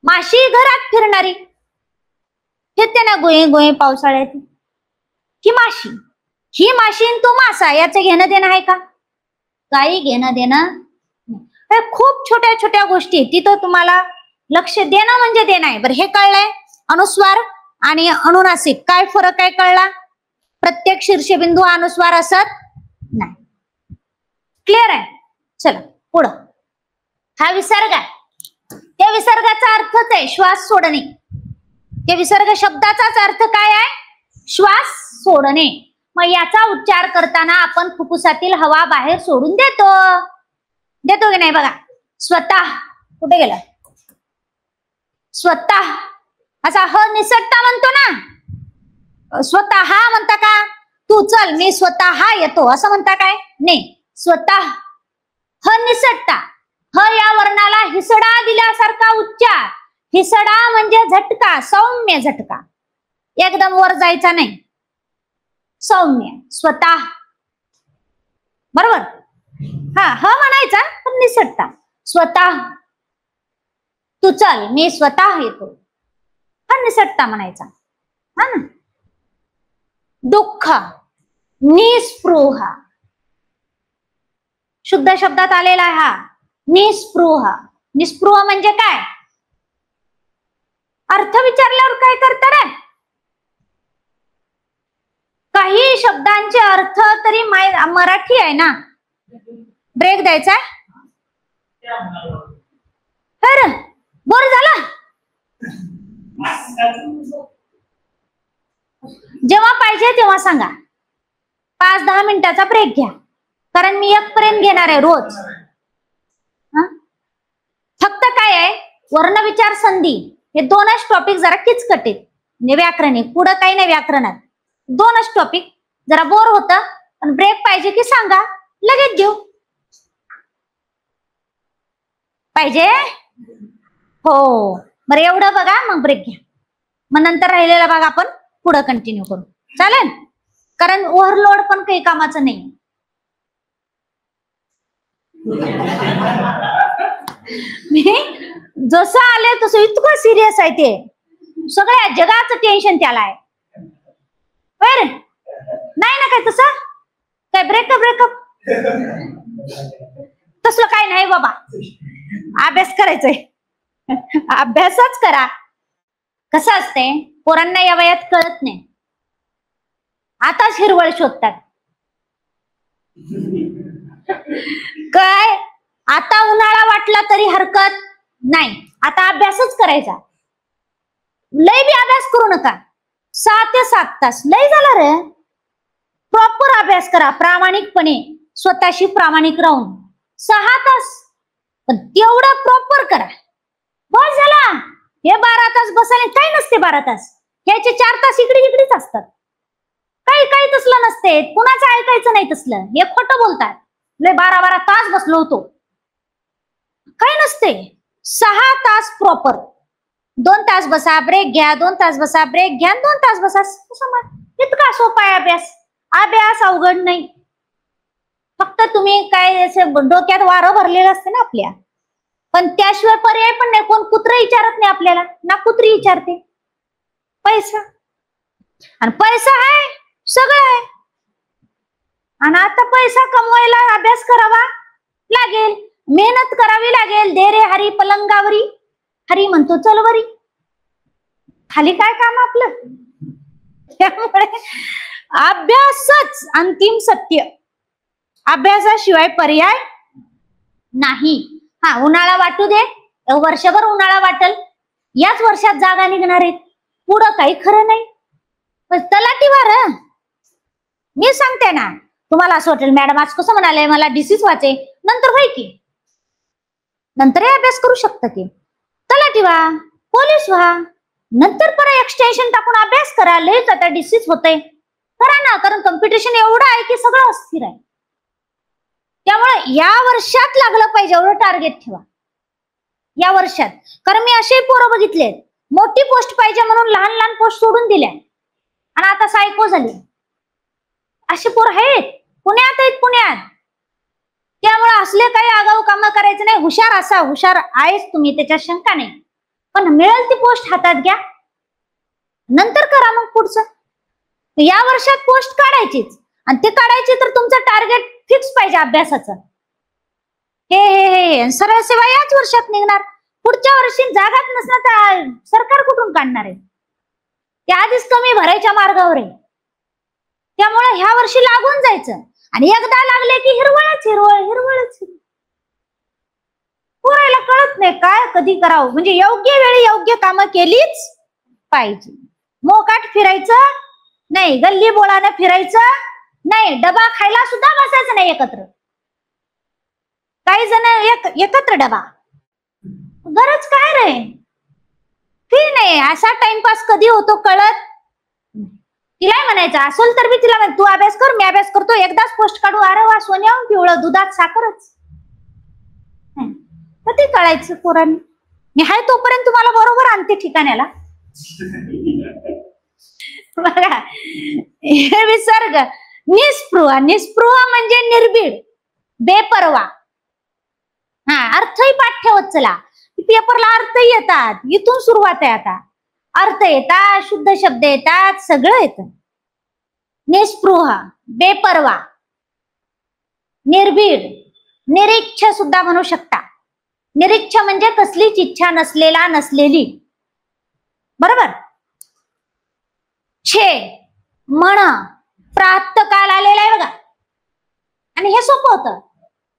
माशी घरात फिरणारी फिरते ना गोये पावसाळ्यात, ही माशी तो मासा, याचं घेणं देणं आहे का? काही घेणं देणं नाही. खूप छोट्या गोष्टी तिथं तुम्हाला लक्ष देणं म्हणजे देणं आहे. बरं हे कळलंय, अनुस्वार आणि अनुनासिक काय फरक आहे कळला? प्रत्येक शीर्षबिंदू अनुस्वार असत नाही. क्लिअर आहे? चला पुढं. हा विसर्ग आहे, त्या विसर्गाचा अर्थच आहे श्वास सोडणे. त्या विसर्ग शब्दाचाच अर्थ काय आहे? श्वास सोडणे. मग याचा उच्चार करताना आपण फुफ्फुसातील हवा बाहेर सोडून देतो की नाही बघा. स्वतः कुठे गेला? स्वतः असा ह निसटता म्हणतो ना, स्वतः म्हणता का? तू चल मी स्वतः येतो असं म्हणता काय? नाही, स्वतः निसटता. ह या वर्णाला हिसडा दिल्यासारखा उच्चार. हिसडा म्हणजे झटका, सौम्य झटका, एकदम वर जायचा नाही, सौम्य, स्वतः. बरोबर. हा ह म्हणायचा पण निसटता. स्वतः तू चल, मी स्वतः येतो, हा निसटता म्हणायचा. हा ना. दुःख, निस्पृह, शुद्ध शब्दात आलेला आहे हा. निस्पृह. निस्पृह म्हणजे काय? अर्थ विचारल्यावर काय करता रे? काही शब्दांचे अर्थ तरी मराठी आहे ना. ब्रेक द्यायचा. अरे बोर झाला. जेव्हा पाहिजे तेव्हा सांगा. 5-10 मिनिटाचा ब्रेक घ्या, कारण मी 1 पर्यंत घेणार आहे रोज. फक्त काय आहे, वर्ण विचार संधी हे 2च टॉपिक जरा किचकट आहेत. म्हणजे व्याकरणिक, पुढं काही नाही व्याकरणात. 2च टॉपिक. जरा बोर होतं, पण ब्रेक पाहिजे की सांगा, लगेच देऊ. पाहिजे हो. बरं एवढं बघा, मग ब्रेक घ्या, मग नंतर राहिलेला भाग आपण पुढं कंटिन्यू करू. चालेल? कारण ओव्हरलोड पण काही कामाचं नाही. मी जसं आले तसं इतकं सिरियस आहे ते. सगळ्या जगाचं टेन्शन त्याला आहे. बरं नाही ना काय तसं काय ब्रेकअप तसलं काय नाही बाबा. अभ्यास करायचंय, अभ्यासच करा. कसं असते, पोरांना या वयात कळत नाही, आताच हिरवळ शोधतात. काय आता उन्हाळा वाटला तरी हरकत नाही, आता अभ्यासच करायचा. लय बी अभ्यास करू नका. 6 ते 7 तास लय झालं रे. प्रॉपर अभ्यास करा, प्रामाणिकपणे, स्वतःशी प्रामाणिक राहून 6 तास, पण तेवढं प्रॉपर करा. बस झाला. हे 12 तास बसायला काय नसते. 12 तास ह्याचे 4 तास इकडेच असतात. काही तसलं नसते, कुणाचं ऐकायचं नाही तसलं. हे खोटं बोलतात. लय 12 तास बसलो होतो, काय नसते. 6 तास प्रॉपर. 2 तास बसा, ब्रेक घ्या, 2 तास बसा, ब्रेक घ्या, 2 तास बसा. इतका सोपा आहे अभ्यास. अभ्यास अवघड नाही. फक्त तुम्ही काय डोक्यात वारं भरलेलं असते ना आपल्या, पण त्याशिवाय पर्याय पण नाही. कोण कुत्र विचारत नाही आपल्याला ना, कुत्री विचारते. पैसा, आणि पैसा आहे सगळं आहे. आणि आता पैसा कमवायला अभ्यास करावा लागेल, मेहनत करावी लागेल. दे रे हरी पलंगावरी, हरी म्हणतो चलवरी. खाली काय काम आपलं? त्यामुळे अभ्यासच अंतिम सत्य. अभ्यासाशिवाय पर्याय नाही. हा उन्हाळा वाटू दे, वर्षभर उन्हाळा वाटेल, याच वर्षात जागा निघणार आहेत, पुढं काही खरं नाही. तलाठी वार मी सांगते ना तुम्हाला. असं वाटेल मॅडम आज कसं म्हणाले मला डिसीज व्हायचे, नंतर व्हाय की, नंतर अभ्यास करू शकता की. तलाठी व्हा, पोलीस व्हा, नंतर परत एक्सटेन्शन टाकून अभ्यास करा. लयच आता डिसीज होतंय, करा ना, कारण कॉम्पिटिशन एवढं आहे की सगळं अस्थिर आहे. त्यामुळे या वर्षात लागलं पाहिजे एवढं टार्गेट ठेवा या वर्षात. कारण मी असे पोरं बघितले, मोठी पोस्ट पाहिजे म्हणून लहान पोस्ट सोडून दिल्या आणि आता सायको झाली. असे पोरं आहेत, पुण्यात आहेत, पुण्यात. त्यामुळे असले काही आगाऊ कामं करायचं नाही. हुशार असा, हुशार आहेच तुम्ही, त्याच्यात शंका नाही, पण मिळेल ती पोस्ट हातात घ्या, नंतर करा मग पुढचं. या वर्षात पोस्ट काढायचीच, आणि ते काढायची तर तुमचं टार्गेट फिक्स पाहिजे अभ्यासाचं. हे सरळ सेवा याच वर्षात निघणार, पुढच्या वर्षी जागाच नसणार तर सरकार कुठून काढणार आहे? ते आधीच कमी भरायच्या मार्गावर आहे. त्यामुळे ह्या वर्षी लागून जायचं, आणि एकदा लागले की हिरवळच. पुरायला कळत नाही काय कधी करावं. म्हणजे योग्य वेळी योग्य कामं केलीच पाहिजे. मोकाट फिरायचं नाही, गल्ली बोळाने फिरायचं नाही, डबा खायला सुद्धा बसायचं नाही एकत्र. काही जण एकत्र डबा, गरज काय रे? ठीक नाही, असा टाइमपास कधी होतो कळत. तिला म्हणायचं असेल तर मी तिला तू अभ्यास कर, मी अभ्यास करतो, एकदाच पोस्ट काढू. अरे वा, सोन्याहून पिवळं, दुधात साखरच. तर ते कळायचं पोरांनी. मी हाय तोपर्यंत तुम्हाला बरोबर आणते ठिकाण्याला. बघा हे विसर्ग. निस्पृह. निस्पृह म्हणजे निर्भीड, बेपरवा. हा, अर्थही पाठ ठेवत चला. पेपरला अर्थही येतात. इथून सुरुवात आहे आता. अर्थ येतात, शुद्ध शब्द येतात, सगळं येतं. निस्पृह, बेपरवा, निर्भीड, निरीच्छ सुद्धा म्हणू शकता. निरीच्छ म्हणजे कसलीच इच्छा नसलेला, नसलेली. बरोबर. छे, म्हण, प्रातःकाल आलेला आहे बघा. आणि हे सोपं होतं.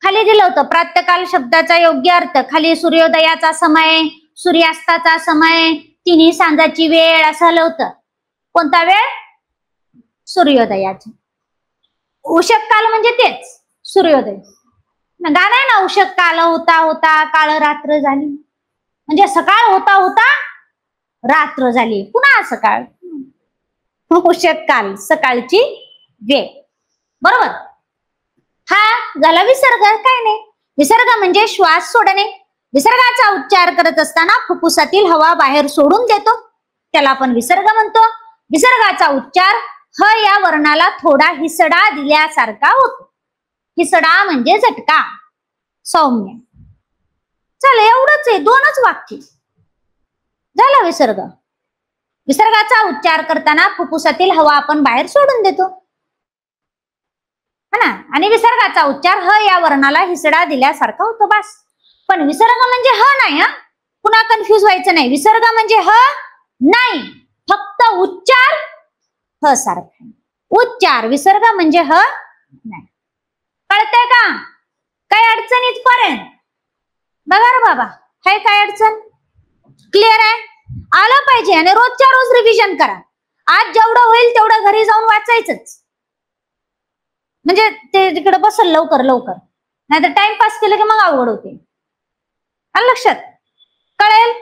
खाली दिलं होतं प्रातःकाल शब्दाचा योग्य अर्थ. खाली सूर्योदयाचा समय, सूर्यास्ताचा समय, तिन्ही सांजाची वेळ असं आलं होतं. कोणता वेळ? सूर्योदयाची. उषक काल म्हणजे तेच सूर्योदय. गाणं आहे ना, उषक काल होता होता काळ रात्र झाली. म्हणजे सकाळ होता होता रात्र झाली, पुन्हा सकाळ. उषक काल, सकाळची वेळ. बरोबर. हा झाला विसर्ग. काय नाही. विसर्ग म्हणजे श्वास सोडणे. विसर्गाचा उच्चार करत असताना फुफ्फुसातील हवा बाहेर सोडून देतो, त्याला आपण विसर्ग म्हणतो. विसर्गाचा उच्चार ह या वर्णाला थोडा हिसडा दिल्यासारखा होतो. हिसडा म्हणजे झटका, सौम्य. चल एवढंच आहे, दोनच वाक्य झालं विसर्ग. विसर्गाचा उच्चार करताना फुफ्फुसातील हवा आपण बाहेर सोडून देतो, है ना. आणि विसर्गाचा उच्चार ह या वर्णाला हिसडा दिल्यासारखा होतो, बस. पण विसर्ग म्हणजे ह नाही. हा, पुन्हा कन्फ्युज व्हायचं नाही. विसर्ग म्हणजे ह नाही, फक्त उच्चार ह सारखा. उच्चार. विसर्ग म्हणजे ह नाही. कळतंय का? काय अडचण इथपर्यंत? बघा रे बाबा, काय काय अडचण? क्लिअर आहे? आलं पाहिजे. आणि रोजच्या रोज रिव्हिजन करा. आज जेवढं होईल तेवढं घरी जाऊन वाचायचंच, म्हणजे ते तिकडे बसल लवकर लवकर. नाहीतर टाइमपास केलं की मग अवघड होते. आलं लक्षात? कळेल?